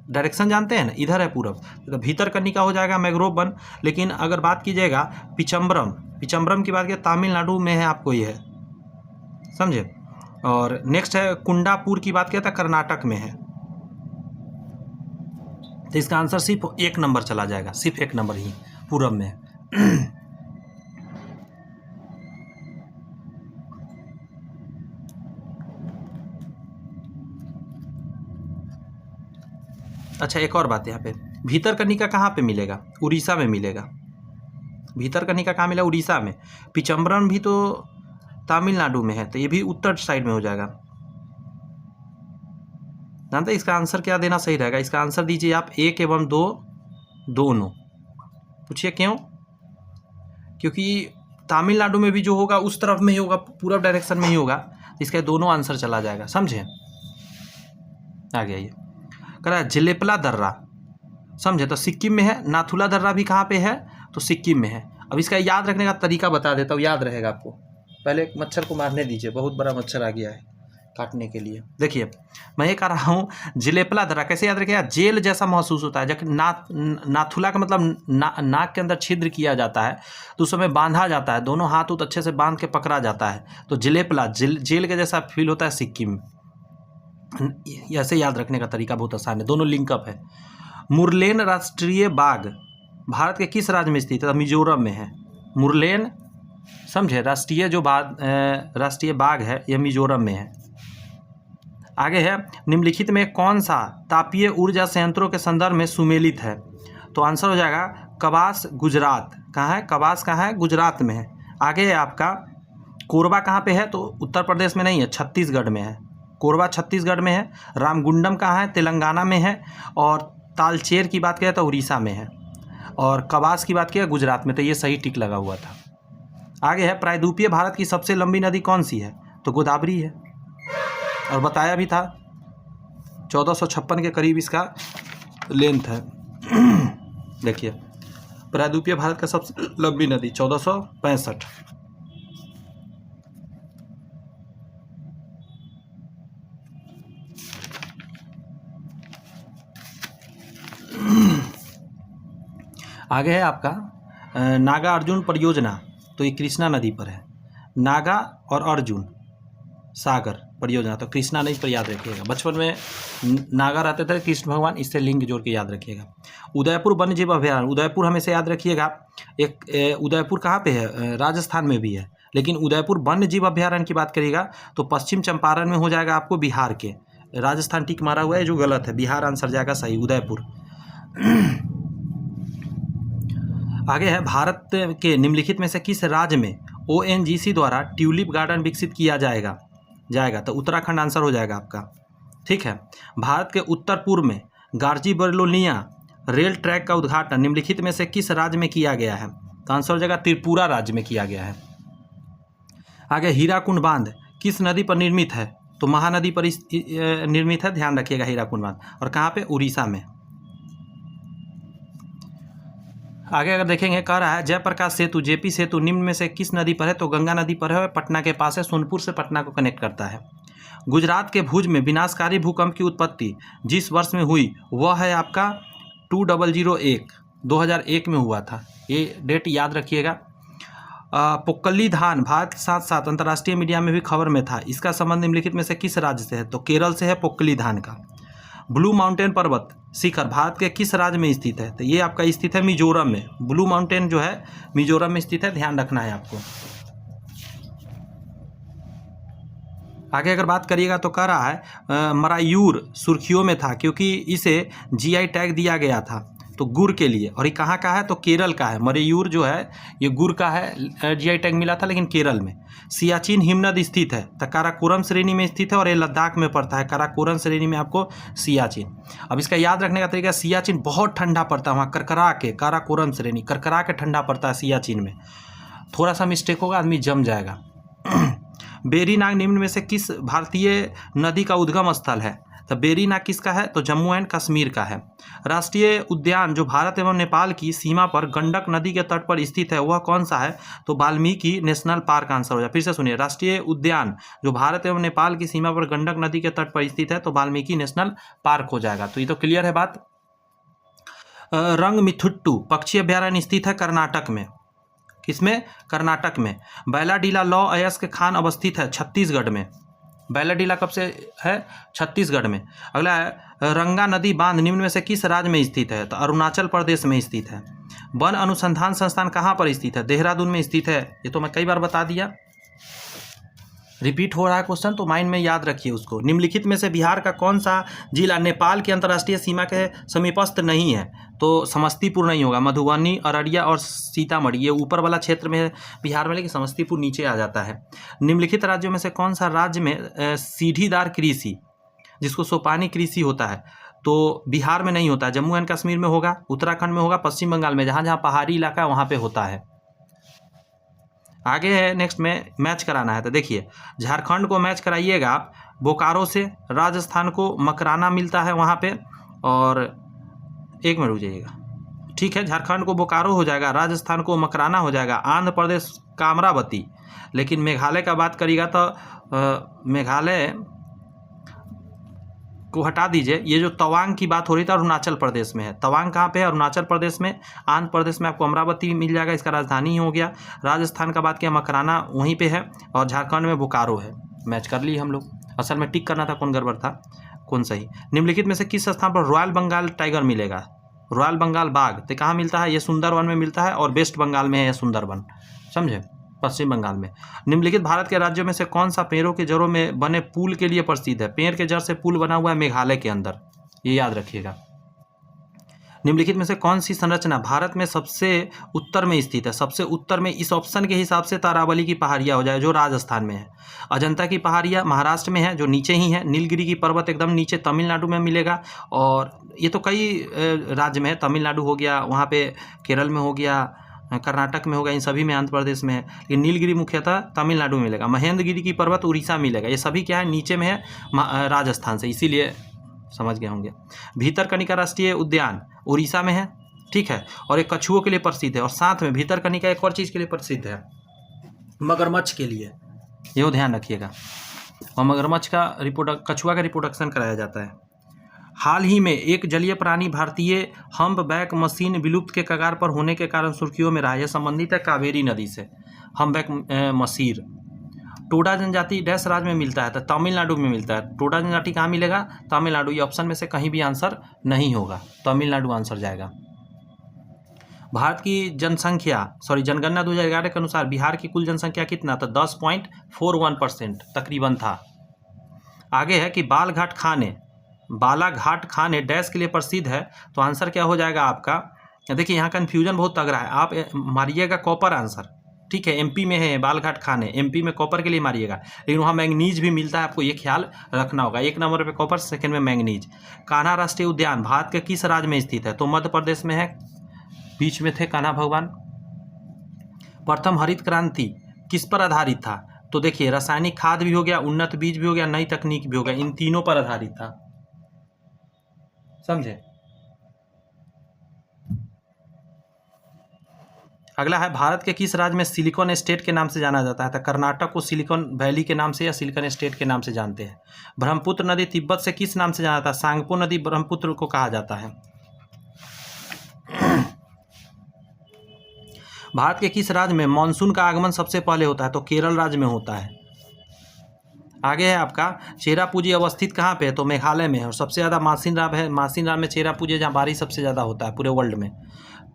डायरेक्शन जानते हैं ना, इधर है पूरब, तो भीतरकनिका हो जाएगा मैग्रोव वन। लेकिन अगर बात कीजिएगा पिचम्बरम, पिचम्बरम की बात की तमिलनाडु में है, आपको ये है, समझे। और नेक्स्ट है कुंडापुर की बात किया था, कर्नाटक में है, तो इसका आंसर सिर्फ 1 नंबर चला जाएगा, सिर्फ 1 नंबर ही पूरब में है। अच्छा एक और बात यहाँ पे, भीतरकनिका कहाँ पे मिलेगा, उड़ीसा में मिलेगा, भीतरकनिका कहाँ मिला, उड़ीसा में। पिचम्बरम भी तो तमिलनाडु में है, तो ये भी उत्तर साइड में हो जाएगा। जानते हैं इसका आंसर क्या देना सही रहेगा, इसका आंसर दीजिए आप 1 एवं 2 दोनों, पूछिए क्यों, क्योंकि तमिलनाडु में भी जो होगा उस तरफ में ही होगा, पूरब डायरेक्शन में ही होगा, इसका दोनों आंसर चला जाएगा, समझे। आ गया ये कह रहा है जेलेपला दर्रा, समझे, तो सिक्किम में है। नाथुला दर्रा भी कहाँ पे है, तो सिक्किम में है। अब इसका याद रखने का तरीका बता देता हूँ, याद रहेगा आपको। पहले एक मच्छर को मारने दीजिए, बहुत बड़ा मच्छर आ गया है काटने के लिए। देखिए मैं ये कह रहा हूँ जिलेपला दर्रा कैसे याद रखिएगा, जेल जैसा महसूस होता है, जबकि नाथुला का मतलब नाक के अंदर छिद्र किया जाता है, तो उस समय बांधा जाता है, दोनों हाथ उत अच्छे से बांध के पकड़ा जाता है, तो जिलेपला जेल के जैसा फील होता है सिक्किम। ऐसे याद रखने का तरीका बहुत आसान है, दोनों लिंकअप है। मुरलेन राष्ट्रीय बाग भारत के किस राज्य में स्थित है, मिजोरम में है। मुरलेन समझे, राष्ट्रीय जो राष्ट्रीय बाग है यह मिजोरम में है। आगे है निम्नलिखित में कौन सा तापीय ऊर्जा संयंत्रों के संदर्भ में सुमेलित है, तो आंसर हो जाएगा कवास, गुजरात। कहाँ है कवास, कहाँ है, गुजरात में है। आगे है आपका कोरबा कहाँ पे है, तो उत्तर प्रदेश में नहीं है, छत्तीसगढ़ में है। कोरबा छत्तीसगढ़ में है। रामगुंडम कहाँ है, तेलंगाना में है। और तालचेर की बात करें तो उड़ीसा में है। और कवास की बात किया गुजरात में, तो ये सही टिक लगा हुआ था। आगे है प्रायद्वीपीय भारत की सबसे लंबी नदी कौन सी है, तो गोदावरी है, और बताया भी था 1456 के करीब इसका लेंथ है। देखिए प्रायद्वीपीय भारत का सबसे लंबी नदी 1465। आगे है आपका नागा अर्जुन परियोजना, तो ये कृष्णा नदी पर है। नागा और अर्जुन सागर परियोजना, तो कृष्णा नदी पर याद रखिएगा। बचपन में नागा रहते थे कृष्ण भगवान, इससे लिंक जोड़ के याद रखिएगा। उदयपुर वन्यजीव अभयारण्य, उदयपुर हमेशा याद रखिएगा। एक उदयपुर कहाँ पे है, राजस्थान में भी है। लेकिन उदयपुर वन्य जीव अभ्यारण्य की बात करिएगा तो पश्चिम चंपारण में हो जाएगा आपको बिहार के। राजस्थान टिक मारा हुआ है जो गलत है, बिहार आंसर जाएगा सही, उदयपुर। आगे है, भारत के निम्नलिखित में से किस राज्य में ONGC द्वारा ट्यूलिप गार्डन विकसित किया जाएगा तो उत्तराखंड आंसर हो जाएगा आपका। ठीक है, भारत के उत्तर पूर्व में गार्जिबर्लोनिया रेल ट्रैक का उद्घाटन निम्नलिखित में से किस राज्य में किया गया है, तो आंसर हो जाएगा त्रिपुरा राज्य में किया गया है। आगे, हीराकुंड बांध किस नदी पर निर्मित है, तो महानदी पर निर्मित है, ध्यान रखिएगा हीराकुंड बांध, और कहाँ पे, उड़ीसा में। आगे अगर देखेंगे, कह रहा है जयप्रकाश सेतु JP सेतु निम्न में से किस नदी पर है, तो गंगा नदी पर है, पटना के पास है, सोनपुर से पटना को कनेक्ट करता है। गुजरात के भुज में विनाशकारी भूकंप की उत्पत्ति जिस वर्ष में हुई वह है आपका 2001 में हुआ था, ये डेट याद रखिएगा। पोक्कली धान भारत के साथ साथ अंतर्राष्ट्रीय मीडिया में भी खबर में था, इसका संबंध निम्नलिखित में से किस राज्य से है, तो केरल से है पोक्कली धान का। ब्लू माउंटेन पर्वत शिखर भारत के किस राज्य में स्थित है, तो ये आपका स्थित है मिजोरम में। ब्लू माउंटेन जो है मिजोरम में स्थित है, ध्यान रखना है आपको। आगे अगर बात करिएगा तो कह रहा है मरायूर सुर्खियों में था क्योंकि इसे GI टैग दिया गया था, तो गुड़ के लिए, और ये कहाँ का है, तो केरल का है। मरायूर जो है ये गुड़ का है, GI टैग मिला था लेकिन केरल में। सियाचिन हिमनद स्थित है, तो काराकोरम श्रेणी में स्थित है और ये लद्दाख में पड़ता है, काराकोरम श्रेणी में आपको सियाचिन। अब इसका याद रखने का तरीका, सियाचिन बहुत ठंडा पड़ता है वहाँ करकरा के, काराकोरम श्रेणी करकरा के ठंडा पड़ता है सियाचिन में, थोड़ा सा मिस्टेक होगा आदमी जम जाएगा। बेरीनाग निम्न में से किस भारतीय नदी का उद्गम स्थल है, तो बेरीनाग किसका है, तो जम्मू एंड कश्मीर का है। राष्ट्रीय उद्यान जो भारत एवं नेपाल की सीमा पर गंडक नदी के तट पर स्थित है वह कौन सा है, तो वाल्मीकि नेशनल पार्क आंसर हो जाए। फिर से सुनिए, राष्ट्रीय उद्यान जो भारत एवं नेपाल की सीमा पर गंडक नदी के तट पर स्थित है तो वाल्मीकि नेशनल पार्क हो जाएगा। तो ये तो क्लियर है बात। रंगमिथुट्टू पक्षी अभ्यारण्य स्थित है कर्नाटक में, किसमें, कर्नाटक में। बैलाडीला लौ अयस्क खान अवस्थित है छत्तीसगढ़ में, बैलाडीला कब से है, छत्तीसगढ़ में। अगला है, रंगा नदी बांध निम्न में से किस राज्य में स्थित है, तो अरुणाचल प्रदेश में स्थित है। वन अनुसंधान संस्थान कहाँ पर स्थित है, देहरादून में स्थित है, ये तो मैं कई बार बता दिया, रिपीट हो रहा है क्वेश्चन तो माइंड में याद रखिए उसको। निम्नलिखित में से बिहार का कौन सा जिला नेपाल की अंतर्राष्ट्रीय सीमा के समीपस्थ नहीं है, तो समस्तीपुर नहीं होगा, मधुबनी, अररिया और सीतामढ़ी ये ऊपर वाला क्षेत्र में है बिहार में, लेकिन समस्तीपुर नीचे आ जाता है। निम्नलिखित राज्यों में से कौन सा राज्य में सीढ़ीदार कृषि जिसको सोपानी कृषि होता है, तो बिहार में नहीं होता है, जम्मू एंड कश्मीर में होगा, उत्तराखंड में होगा, पश्चिम बंगाल में, जहाँ जहाँ पहाड़ी इलाका है वहाँ पे होता है। आगे है नेक्स्ट में मैच कराना है, तो देखिए झारखंड को मैच कराइएगा आप बोकारो से, राजस्थान को मकराना मिलता है वहाँ पे, और एक मिनट रुक जाइएगा, ठीक है, झारखंड को बोकारो हो जाएगा, राजस्थान को मकराना हो जाएगा, आंध्र प्रदेश का अमरावती। लेकिन मेघालय का बात करिएगा तो मेघालय को हटा दीजिए, ये जो तवांग की बात हो रही थी अरुणाचल प्रदेश में है, तवांग कहाँ पे है, अरुणाचल प्रदेश में। आंध्र प्रदेश में आपको अमरावती मिल जाएगा, इसका राजधानी ही हो गया। राजस्थान का बात किया मकराना वहीं पे है, और झारखंड में बोकारो है। मैच कर ली हम लोग, असल में टिक करना था कौन गड़बड़ था कौन सही। निम्नलिखित में से किस स्थान पर रॉयल बंगाल टाइगर मिलेगा, रॉयल बंगाल बाघ, तो कहाँ मिलता है, ये सुंदरवन में मिलता है, और वेस्ट बंगाल में है ये सुंदरवन, समझे, पश्चिम बंगाल में। निम्नलिखित भारत के राज्यों में से कौन सा पेड़ों के जड़ों में बने पुल के लिए प्रसिद्ध है, पेड़ के जड़ से पुल बना हुआ है मेघालय के अंदर, ये याद रखिएगा। निम्नलिखित में से कौन सी संरचना भारत में सबसे उत्तर में स्थित है, सबसे उत्तर में इस ऑप्शन के हिसाब से तारावली की पहाड़ियाँ हो जाए जो राजस्थान में है, अजंता की पहाड़ियाँ महाराष्ट्र में है जो नीचे ही है, नीलगिरी की पर्वत एकदम नीचे तमिलनाडु में मिलेगा, और ये तो कई राज्य में है, तमिलनाडु हो गया, वहाँ पे केरल में हो गया, कर्नाटक में होगा, इन सभी में, आंध्र प्रदेश में है, लेकिन नीलगिरी मुख्यतः तमिलनाडु में मिलेगा। महेंद्रगिरी की पर्वत उड़ीसा मिलेगा, ये सभी क्या है, नीचे में है राजस्थान से, इसीलिए समझ गए होंगे। भीतरकनिका राष्ट्रीय उद्यान उड़ीसा में है, ठीक है, और एक कछुओं के लिए प्रसिद्ध है, और साथ में भीतरकनिका एक और चीज़ के लिए प्रसिद्ध है, मगरमच्छ के लिए, ये ध्यान रखिएगा, और मगरमच्छ का कछुआ का रिप्रोडक्शन कराया जाता है। हाल ही में एक जलीय प्राणी भारतीय हम्पबैक मशीन विलुप्त के कगार पर होने के कारण सुर्खियों में रहा, यह संबंधित है कावेरी नदी से। हम्पबैक मशीर टोडा जनजाति डैश राज्य में मिलता है, तो तमिलनाडु में मिलता है। टोडा जनजाति कहाँ मिलेगा, तमिलनाडु, ये ऑप्शन में से कहीं भी आंसर नहीं होगा, तमिलनाडु आंसर जाएगा। भारत की जनगणना 2011 के अनुसार बिहार की कुल जनसंख्या कितना था? 10.41% तकरीबन था। आगे है कि बालाघाट खाने डैश के लिए प्रसिद्ध है, तो आंसर क्या हो जाएगा आपका? देखिए यहाँ कन्फ्यूजन बहुत तगड़ा है, आप मारिएगा कॉपर आंसर, ठीक है। एमपी में है बालघाट खाने, एमपी में कॉपर के लिए मारिएगा, लेकिन वहाँ मैंगनीज भी मिलता है, आपको ये ख्याल रखना होगा। 1 नंबर पे कॉपर, सेकंड में मैंगनीज। कान्हा राष्ट्रीय उद्यान भारत के किस राज्य में स्थित है? तो मध्य प्रदेश में है, बीच में थे कान्हा भगवान। प्रथम हरित क्रांति किस पर आधारित था? तो देखिए रासायनिक खाद भी हो गया, उन्नत बीज भी हो गया, नई तकनीक भी हो गया, इन तीनों पर आधारित था, समझे। अगला है भारत के किस राज्य में सिलिकॉन स्टेट के नाम से जाना जाता है? तो कर्नाटक को सिलिकॉन वैली के नाम से या सिलिकॉन स्टेट के नाम से जानते हैं। ब्रह्मपुत्र नदी तिब्बत से किस नाम से जाना जाता है? सांगपो नदी ब्रह्मपुत्र को कहा जाता है। भारत के किस राज्य में मानसून का आगमन सबसे पहले होता है? तो केरल राज्य में होता है। आगे है आपका चेरापूंजी अवस्थित कहाँ पे है? तो मेघालय में है, और सबसे ज़्यादा मासिनराम है, मासिनराम में चेरापूंजी जहाँ बारिश सबसे ज़्यादा होता है पूरे वर्ल्ड में।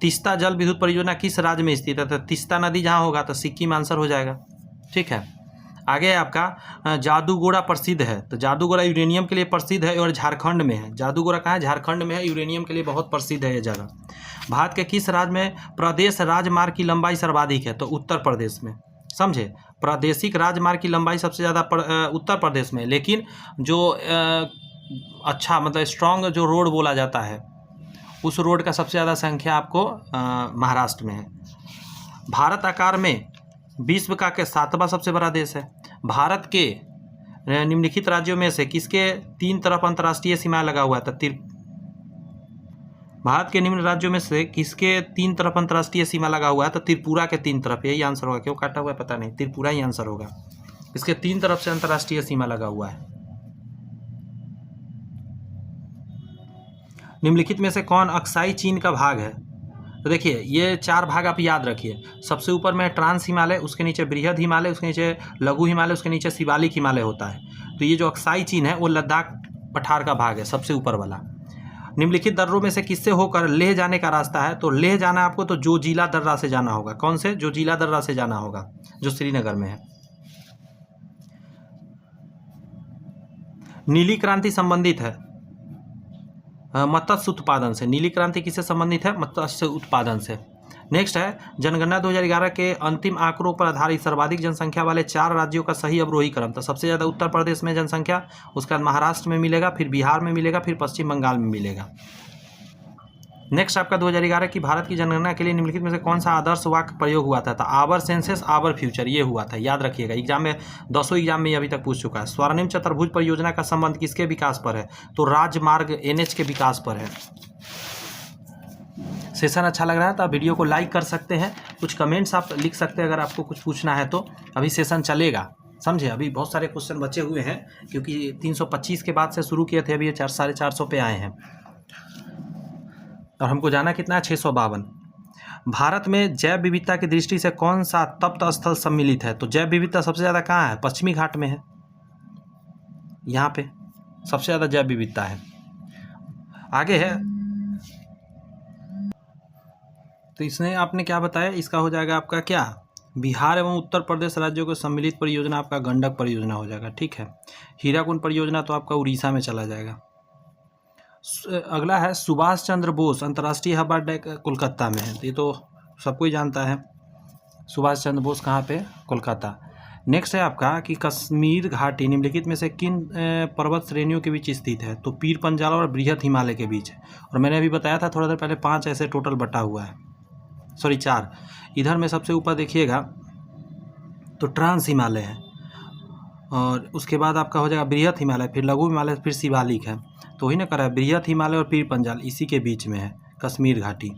तीस्ता जल विद्युत परियोजना किस राज्य में स्थित है? तो तीस्ता नदी जहाँ होगा तो सिक्किम आंसर हो जाएगा, ठीक है। आगे है आपका जादूगोड़ा प्रसिद्ध है, तो जादूगोड़ा यूरेनियम के लिए प्रसिद्ध है और झारखंड में है। जादूगोड़ा कहाँ है? झारखंड में है, यूरेनियम के लिए बहुत प्रसिद्ध है ये जगह। भारत के किस राज्य में प्रदेश राजमार्ग की लंबाई सर्वाधिक है? तो उत्तर प्रदेश में, समझे। प्रादेशिक राजमार्ग की लंबाई सबसे ज़्यादा उत्तर प्रदेश में, लेकिन जो अच्छा मतलब स्ट्रॉन्ग जो रोड बोला जाता है उस रोड का सबसे ज़्यादा संख्या आपको महाराष्ट्र में है। भारत आकार में विश्व का 7वां सबसे बड़ा देश है। भारत के निम्नलिखित राज्यों में से किसके 3 तरफ अंतर्राष्ट्रीय सीमा लगा हुआ है? भारत के निम्न राज्यों में से किसके 3 तरफ अंतर्राष्ट्रीय सीमा लगा हुआ है? तो त्रिपुरा के 3 तरफ, यही आंसर होगा। क्यों काटा हुआ है पता नहीं, त्रिपुरा ही आंसर होगा। इसके 3 तरफ से अंतर्राष्ट्रीय सीमा लगा हुआ है। निम्नलिखित में से कौन अक्साई चीन का भाग है? तो देखिए ये 4 भाग आप याद रखिए। सबसे ऊपर में ट्रांस हिमालय, उसके नीचे बृहद हिमालय, उसके नीचे लघु हिमालय, उसके नीचे शिवालिक हिमालय होता है। तो ये जो अक्साई चीन है वो लद्दाख पठार का भाग है, सबसे ऊपर वाला। निम्नलिखित दर्रों में से किससे होकर लेह जाने का रास्ता है? तो लेह जाना आपको तो जोजिला दर्रा से जाना होगा। कौन से? जोजिला दर्रा से जाना होगा, जो श्रीनगर में है। नीली क्रांति संबंधित है मत्स्य उत्पादन से। नीली क्रांति किससे संबंधित है? मत्स्य उत्पादन से। नेक्स्ट है जनगणना 2011 के अंतिम आंकड़ों पर आधारित सर्वाधिक जनसंख्या वाले 4 राज्यों का सही अवरोही क्रम। तो सबसे ज़्यादा उत्तर प्रदेश में जनसंख्या, उसके बाद महाराष्ट्र में मिलेगा, फिर बिहार में मिलेगा, फिर पश्चिम बंगाल में मिलेगा। नेक्स्ट आपका 2011 की भारत की जनगणना के लिए निम्नलिखित में से कौन सा आदर्श वाक्य प्रयोग हुआ था? तो आवर सेंसस आवर फ्यूचर, ये हुआ था, याद रखिएगा। एग्जाम में 10 एग्जाम में अभी तक पूछ चुका है। स्वर्णिम चतुर्भुज परियोजना का संबंध किसके विकास पर है? तो राजमार्ग NH के विकास पर है। सेशन अच्छा लग रहा है तो आप वीडियो को लाइक कर सकते हैं, कुछ कमेंट्स आप लिख सकते हैं अगर आपको कुछ पूछना है तो। अभी सेशन चलेगा, समझे। अभी बहुत सारे क्वेश्चन बचे हुए हैं, क्योंकि 325 के बाद से शुरू किए थे, अभी ये 450 पे आए हैं, और हमको जाना कितना है? 652। भारत में जैव विविधता की दृष्टि से कौन सा तप्त स्थल सम्मिलित है? तो जैव विविधता सबसे ज़्यादा कहाँ है? पश्चिमी घाट में है, यहाँ पे सबसे ज़्यादा जैव विविधता है। आगे है तो इसने आपने क्या बताया? इसका हो जाएगा आपका क्या? बिहार एवं उत्तर प्रदेश राज्यों को सम्मिलित परियोजना आपका गंडक परियोजना हो जाएगा, ठीक है। हीराकुंड परियोजना तो आपका उड़ीसा में चला जाएगा। अगला है सुभाष चंद्र बोस अंतर्राष्ट्रीय हवाई अड्डा कोलकाता में है, ये तो सबको ही जानता है। सुभाष चंद्र बोस कहाँ पे? कोलकाता। नेक्स्ट है आपका कि कश्मीर घाटी निम्नलिखित में से किन पर्वत श्रेणियों के बीच स्थित है? तो पीर पंजाल और बृहद हिमालय के बीच है। और मैंने अभी बताया था थोड़ा देर पहले 5 ऐसे टोटल बटा हुआ है, सॉरी 4। इधर में सबसे ऊपर देखिएगा तो ट्रांस हिमालय है, और उसके बाद आपका हो जाएगा बृहद हिमालय, फिर लघु हिमालय, फिर शिवालिक है। तो वही ना करा है, बृहद हिमालय और पीर पंजाल इसी के बीच में है कश्मीर घाटी।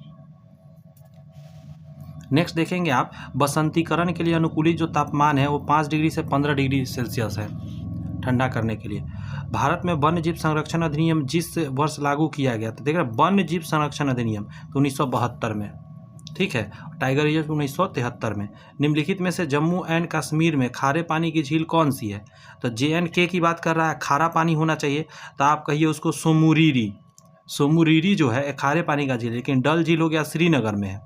नेक्स्ट देखेंगे आप बसंतीकरण के लिए अनुकूलित जो तापमान है वो 5 डिग्री से 15 डिग्री सेल्सियस है ठंडा करने के लिए। भारत में वन्य जीव संरक्षण अधिनियम जिस वर्ष लागू किया गया, तो देख रहे वन्य जीव संरक्षण अधिनियम तो 1972 में, ठीक है। टाइगर रिजर्व 1973 में। निम्नलिखित में से जम्मू एंड कश्मीर में खारे पानी की झील कौन सी है? तो JNK की बात कर रहा है, खारा पानी होना चाहिए, तो आप कहिए उसको सोमुरीरी। सोमुरीरी जो है खारे पानी का झील, लेकिन डल झील हो गया श्रीनगर में है।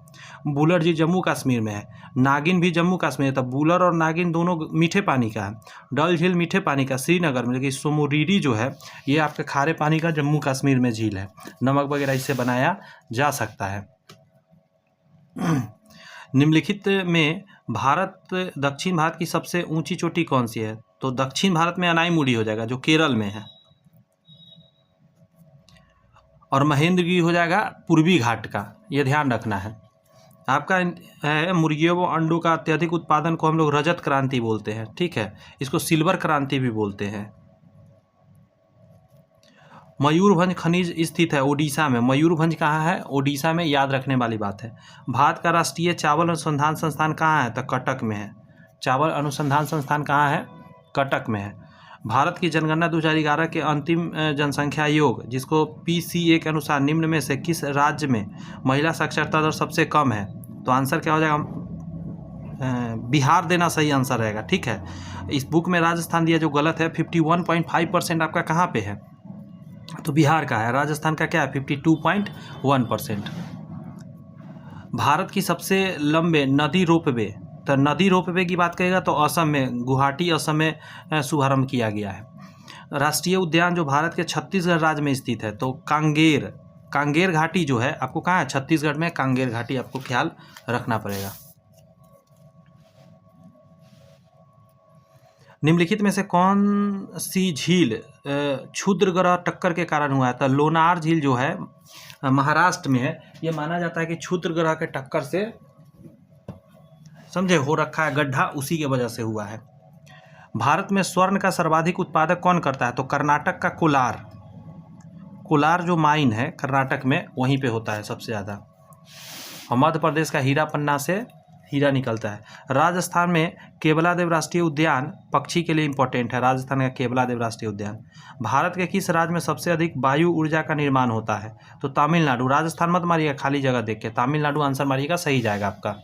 बुलर झील जम्मू कश्मीर में है, नागिन भी जम्मू कश्मीर है। तब बुलर और नागिन दोनों मीठे पानी का है। डल झील मीठे पानी का श्रीनगर में, लेकिन सोमोरीरी जो है ये आपके खारे पानी का जम्मू कश्मीर में झील है। नमक वगैरह इससे बनाया जा सकता है। निम्नलिखित में दक्षिण भारत की सबसे ऊंची चोटी कौन सी है? तो दक्षिण भारत में अनाईमुड़ी हो जाएगा जो केरल में है, और महेंद्रगिरी हो जाएगा पूर्वी घाट का, ये ध्यान रखना है आपका। है मुर्गियों व अंडों का अत्यधिक उत्पादन को हम लोग रजत क्रांति बोलते हैं, ठीक है। इसको सिल्वर क्रांति भी बोलते हैं। मयूरभंज खनिज स्थित है ओडिशा में। मयूरभंज कहाँ है? ओडिशा में, याद रखने वाली बात है। भारत का राष्ट्रीय चावल अनुसंधान संस्थान कहाँ है? तो कटक में है। चावल अनुसंधान संस्थान कहाँ है? कटक में है। भारत की जनगणना 2011 के अंतिम जनसंख्या आयोग, जिसको PCA के अनुसार निम्न में से किस राज्य में महिला साक्षरता दर सबसे कम है? तो आंसर क्या हो जाएगा? बिहार देना सही आंसर रहेगा, ठीक है। इस बुक में राजस्थान दिया जो गलत है। 51.5% आपका कहाँ पे है? तो बिहार का है। राजस्थान का क्या है? 52.1%। भारत की सबसे लंबे नदी रोपवे, तो नदी रोपवे की बात करेगा तो असम में, गुवाहाटी असम में शुभारंभ किया गया है। राष्ट्रीय उद्यान जो भारत के छत्तीसगढ़ राज्य में स्थित है, तो कांगेर घाटी जो है आपको कहाँ है? छत्तीसगढ़ में कांगेर घाटी, आपको ख्याल रखना पड़ेगा। निम्नलिखित में से कौन सी झील क्षुद्र ग्रह टक्कर के कारण हुआ है? तो लोनार झील जो है महाराष्ट्र में है। ये माना जाता है कि क्षुद्र ग्रह के टक्कर से, समझे, हो रखा है गड्ढा, उसी के वजह से हुआ है। भारत में स्वर्ण का सर्वाधिक उत्पादक कौन करता है? तो कर्नाटक का कोलार जो माइन है कर्नाटक में, वहीं पे होता है सबसे ज़्यादा। और मध्य प्रदेश का हीरा पन्ना से हीरा निकलता है। राजस्थान में केवलादेव राष्ट्रीय उद्यान पक्षी के लिए इंपॉर्टेंट है। राजस्थान का केवलादेव राष्ट्रीय उद्यान। भारत के किस राज्य में सबसे अधिक वायु ऊर्जा का निर्माण होता है? तो तमिलनाडु। राजस्थान मत मारिएगा खाली जगह देख के, तमिलनाडु आंसर मारिएगा, सही जाएगा आपका।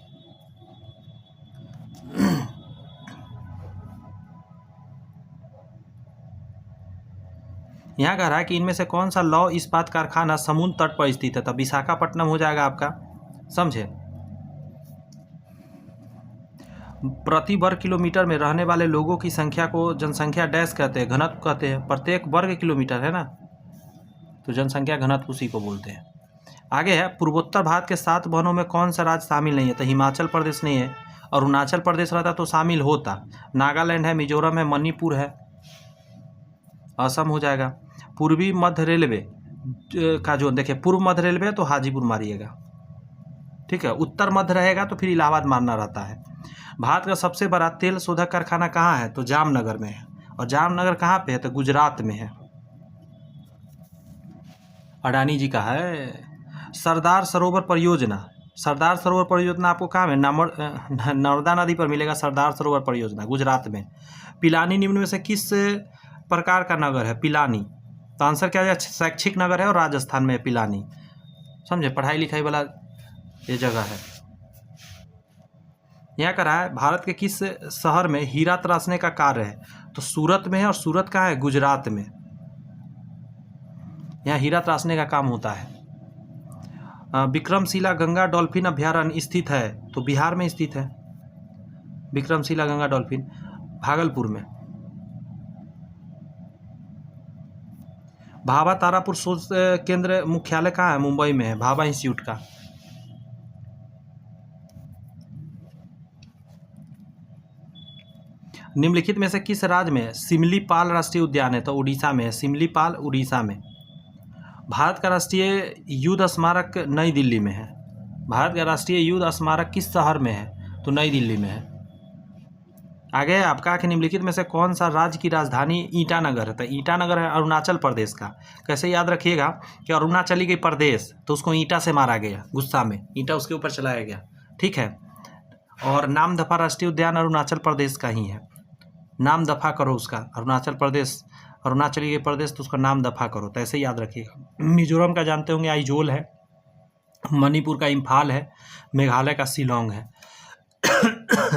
यहाँ कह रहा है कि इनमें से कौन सा लौह इस्पात कारखाना समुद्र तट पर स्थित है? तो विशाखापट्टनम हो जाएगा आपका, समझे। प्रति वर्ग किलोमीटर में रहने वाले लोगों की संख्या को जनसंख्या डैश कहते हैं, घनत्व कहते हैं। प्रत्येक वर्ग किलोमीटर है ना, तो जनसंख्या घनत्व उसी को बोलते हैं। आगे है, पूर्वोत्तर भारत के 7 वनों में कौन सा राज्य शामिल नहीं है? तो हिमाचल प्रदेश नहीं है। अरुणाचल प्रदेश रहता तो शामिल होता। नागालैंड है, मिजोरम है, मणिपुर है, असम हो जाएगा। पूर्वी मध्य रेलवे का जो देखिए, पूर्व मध्य रेलवे तो हाजीपुर मारिएगा, ठीक है। उत्तर मध्य रहेगा तो फिर इलाहाबाद मारना रहता है। भारत का सबसे बड़ा तेल शोधक कारखाना कहाँ है? तो जामनगर में है। और जामनगर कहाँ पे है? तो गुजरात में है, अडानी जी का है। सरदार सरोवर परियोजना आपको कहाँ है? नर्मदा नदी पर मिलेगा समरदार सरोवर परियोजना, गुजरात में। पिलानी निम्न में से किस प्रकार का नगर है? पिलानी। तो आंसर क्या है? शैक्षिक नगर है और राजस्थान में है पिलानी, समझे, पढ़ाई लिखाई वाला ये जगह है। यहाँ का रहा है, भारत के किस शहर में हीरा तराशने का कार्य है? तो सूरत में है। और सूरत कहाँ है? गुजरात में। यहाँ हीरा तराशने का काम होता है। विक्रमशिला गंगा डॉल्फिन अभ्यारण्य स्थित है? तो बिहार में स्थित है विक्रमशिला गंगा डॉल्फिन, भागलपुर में। भाभा तारापुर शोध केंद्र मुख्यालय कहाँ है? मुंबई में है, भाभा इंस्टीट्यूट का। निम्नलिखित में से किस राज्य में सिमलीपाल राष्ट्रीय उद्यान है? तो उड़ीसा में है, सिमलीपाल उड़ीसा में। भारत का राष्ट्रीय युद्ध स्मारक नई दिल्ली में है। भारत का राष्ट्रीय युद्ध स्मारक किस शहर में है? तो नई दिल्ली में है। आगे आपका कि निम्नलिखित में से कौन सा राज्य की राजधानी ईटानगर है? तो ईटानगर है अरुणाचल प्रदेश का। कैसे याद रखिएगा कि अरुणाचली के प्रदेश, तो उसको ईंटा से मारा गया, गुस्सा में ईंटा उसके ऊपर चलाया गया, ठीक है। और नामदफा राष्ट्रीय उद्यान अरुणाचल प्रदेश का ही है। नाम दफा करो उसका, अरुणाचल प्रदेश, अरुणाचली के प्रदेश, तो उसका नाम दफा करो, तो ऐसे याद रखिएगा। मिजोरम का जानते होंगे आइजोल है, मणिपुर का इम्फाल है, मेघालय का शिलोंग है।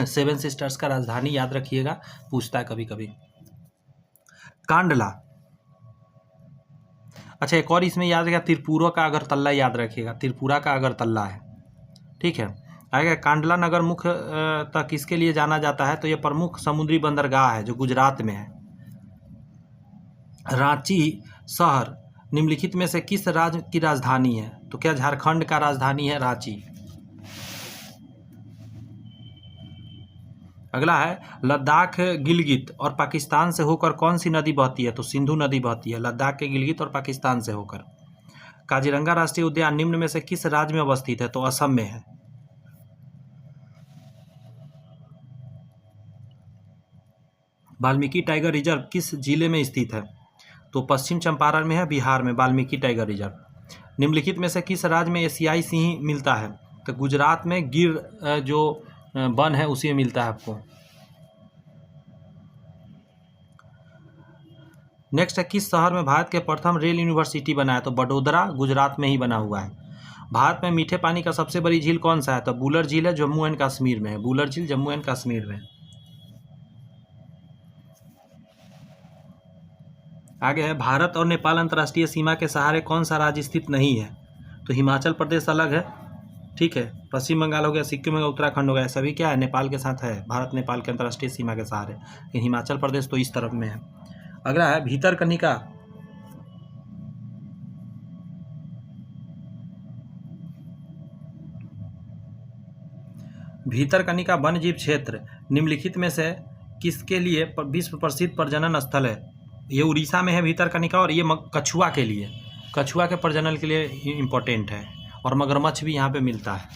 7 सिस्टर्स का राजधानी याद रखिएगा, पूछता है कभी कभी। कांडला। अच्छा, एक और इसमें याद रखिएगा, त्रिपुरा का अगरतला याद रखिएगा, त्रिपुरा का अगरतला है, ठीक है। आएगा कांडला नगर मुख्य तक किसके लिए जाना जाता है, तो ये प्रमुख समुद्री बंदरगाह है जो गुजरात में है। रांची शहर निम्नलिखित में से किस राज्य की राजधानी है, तो क्या झारखंड का राजधानी है रांची। अगला है लद्दाख गिलगित और पाकिस्तान से होकर कौन सी नदी बहती है, तो सिंधु नदी बहती है लद्दाख के गिलगित और पाकिस्तान से होकर। काजीरंगा राष्ट्रीय उद्यान निम्न में से किस राज्य में अवस्थित है, तो असम में है। वाल्मीकि टाइगर रिजर्व किस जिले में स्थित है, तो पश्चिम चंपारण में है, बिहार में वाल्मीकि टाइगर रिजर्व। निम्नलिखित में से किस राज्य में एशियाई सिंह मिलता है, तो गुजरात में गिर जो वन है उसी में मिलता है आपको। नेक्स्ट है किस शहर में भारत के प्रथम रेल यूनिवर्सिटी बना है, तो बड़ोदरा गुजरात में ही बना हुआ है। भारत में मीठे पानी का सबसे बड़ी झील कौन सा है, तो बुलर झील है, जम्मू एंड कश्मीर में है। बुलर झील जम्मू एंड कश्मीर में। आगे है भारत और नेपाल अंतर्राष्ट्रीय सीमा के सहारे कौन सा राज्य स्थित नहीं है, तो हिमाचल प्रदेश अलग है, ठीक है, पश्चिम बंगाल हो गया, सिक्किम हो गया, उत्तराखंड हो गया, सभी क्या है नेपाल के साथ है, भारत नेपाल के अंतर्राष्ट्रीय सीमा के सहारे। लेकिन हिमाचल प्रदेश तो इस तरफ में है। अगला है भीतरकनिका भीतरकनिका वन्य जीव क्षेत्र निम्नलिखित में से किसके लिए विश्व प्रसिद्ध प्रजनन स्थल है, ये उड़ीसा में है भीतरकनिका, और ये कछुआ के लिए, कछुआ के प्रजनन के लिए इम्पोर्टेंट है, और मगरमच्छ भी यहाँ पे मिलता है।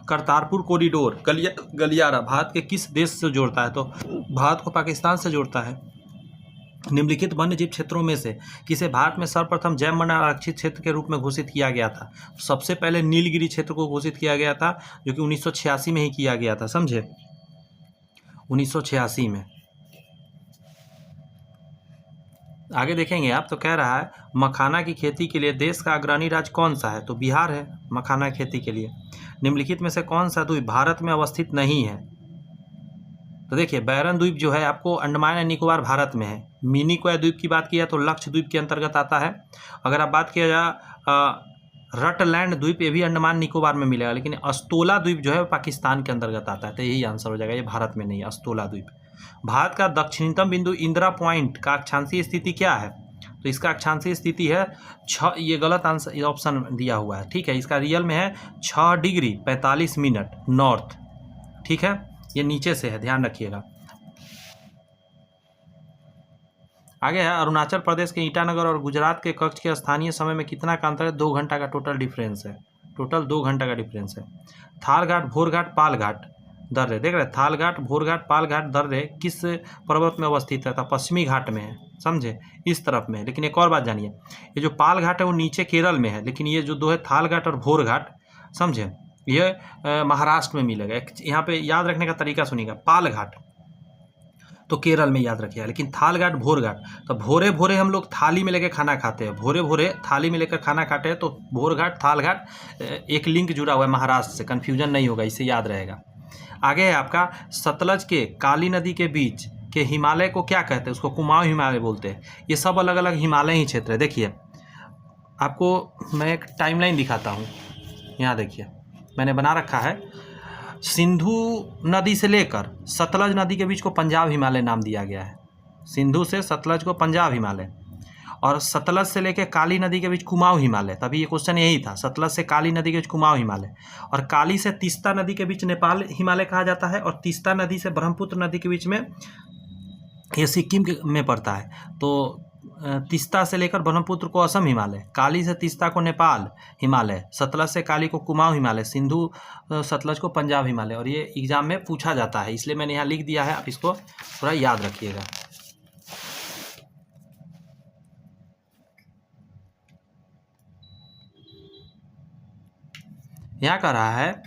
करतारपुर कॉरिडोर गलियारा भारत के किस देश से जोड़ता है, तो भारत को पाकिस्तान से जोड़ता है। निम्नलिखित वन्य जीव क्षेत्रों में से किसे भारत में सर्वप्रथम जैव मंडल आरक्षित क्षेत्र के रूप में घोषित किया गया था, सबसे पहले नीलगिरी क्षेत्र को घोषित किया गया था, जो कि 1986 में ही किया गया था, समझे, 1986 में। आगे देखेंगे आप, तो कह रहा है मखाना की खेती के लिए देश का अग्रणी राज्य कौन सा है, तो बिहार है मखाना की खेती के लिए। निम्नलिखित में से कौन सा द्वीप भारत में अवस्थित नहीं है, तो देखिए बैरन द्वीप जो है आपको अंडमान एंड निकोबार भारत में है। मिनिकॉय द्वीप की बात किया तो लक्षद्वीप के अंतर्गत आता है। अगर आप बात किया जाए रटलैंड द्वीप, ये भी अंडमान निकोबार में मिलेगा, लेकिन अस्तोला द्वीप जो है पाकिस्तान के अंतर्गत आता है, तो यही आंसर हो जाएगा, ये भारत में नहीं है अस्तोला द्वीप। भारत का दक्षिणतम बिंदु इंदिरा पॉइंट का अक्षांशीय स्थिति क्या है, तो इसका अक्षांशीय स्थिति है 6, ये गलत आंसर ऑप्शन दिया हुआ है, ठीक है, इसका रियल में है 6 डिग्री 45 मिनट नॉर्थ, ठीक है, ये नीचे से है, ध्यान रखिएगा। आगे है अरुणाचल प्रदेश के ईटानगर और गुजरात के कच्छ के स्थानीय समय में कितना का अंतर है, 2 घंटा का टोटल डिफरेंस है, टोटल 2 घंटा का डिफरेंस है। थालघाट भोरघाट पालघाट दर्रे, देख रहे थालघाट भोरघाट पालघाट दर्रे किस पर्वत में अवस्थित है, तो पश्चिमी घाट में है, समझे, इस तरफ में। लेकिन एक और बात जानिए, ये जो पालघाट है वो नीचे केरल में है, लेकिन ये जो दो है थालघाट और भोरघाट, समझे, ये महाराष्ट्र में मिलेगा। यहाँ पे याद रखने का तरीका सुनिएगा, पालघाट तो केरल में याद रखिएगा, लेकिन थालघाट भोरघाट, तो भोरे भोरे हम लोग थाली में लेकर खाना खाते हैं, भोरे भोरे थाली में लेकर खाना खाते हैं, तो भोरघाट थालघाट एक लिंक जुड़ा हुआ है महाराष्ट्र से, कन्फ्यूजन नहीं होगा, इससे याद रहेगा। आगे है आपका सतलज के काली नदी के बीच के हिमालय को क्या कहते हैं, उसको कुमाऊं हिमालय बोलते हैं। ये सब अलग अलग हिमालय ही क्षेत्र है। देखिए आपको मैं एक टाइमलाइन दिखाता हूँ, यहाँ देखिए मैंने बना रखा है, सिंधु नदी से लेकर सतलज नदी के बीच को पंजाब हिमालय नाम दिया गया है, सिंधु से सतलज को पंजाब हिमालय, और सतलज से लेकर काली नदी के बीच कुमाऊं हिमालय, तभी ये क्वेश्चन यही था, सतलज से काली नदी के बीच कुमाऊं हिमालय, और काली से तीस्ता नदी के बीच नेपाल हिमालय कहा जाता है, और तीस्ता नदी से ब्रह्मपुत्र नदी के बीच में ये सिक्किम में पड़ता है। तो तीस्ता से लेकर ब्रह्मपुत्र को असम हिमालय, काली से तीस्ता को नेपाल हिमालय, सतलज से काली को कुमाऊं हिमालय, सिंधु सतलज को पंजाब हिमालय, और ये एग्जाम में पूछा जाता है, इसलिए मैंने यहाँ लिख दिया है, आप इसको थोड़ा याद रखिएगा। यहाँ कह रहा है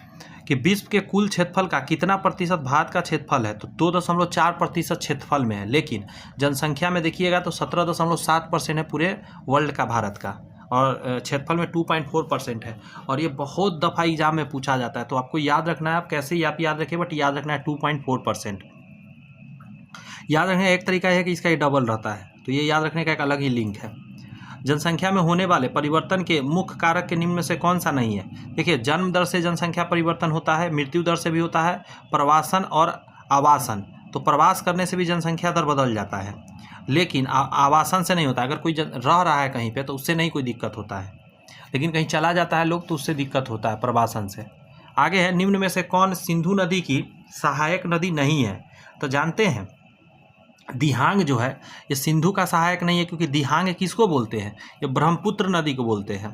कि विश्व के कुल क्षेत्रफल का कितना प्रतिशत भारत का क्षेत्रफल है, तो 2.4% क्षेत्रफल में है, लेकिन जनसंख्या में देखिएगा तो 17.7% है पूरे वर्ल्ड का भारत का, और क्षेत्रफल में 2.4% है, और ये बहुत दफ़ा एग्जाम में पूछा जाता है, तो आपको याद रखना है, आप कैसे ही आप याद रखिए, बट याद रखना है 2.4%। याद रखने का एक तरीका है कि इसका ये डबल रहता है, तो ये याद रखने का एक अलग ही लिंक है। जनसंख्या में होने वाले परिवर्तन के मुख्य कारक के निम्न में से कौन सा नहीं है? देखिए, जन्म दर से जनसंख्या परिवर्तन होता है, मृत्यु दर से भी होता है, प्रवासन और आवासन। तो प्रवास करने से भी जनसंख्या दर बदल जाता है, लेकिन आवासन से नहीं होता। अगर कोई रह रहा है कहीं पे तो उससे नहीं कोई दिक्कत होता है, लेकिन कहीं चला जाता है लोग तो उससे दिक्कत होता है प्रवासन से। आगे है, निम्न में से कौन सिंधु नदी की सहायक नदी नहीं है? तो जानते हैं दिहांग जो है ये सिंधु का सहायक नहीं है, क्योंकि दिहांग किसको बोलते हैं? ये ब्रह्मपुत्र नदी को बोलते हैं।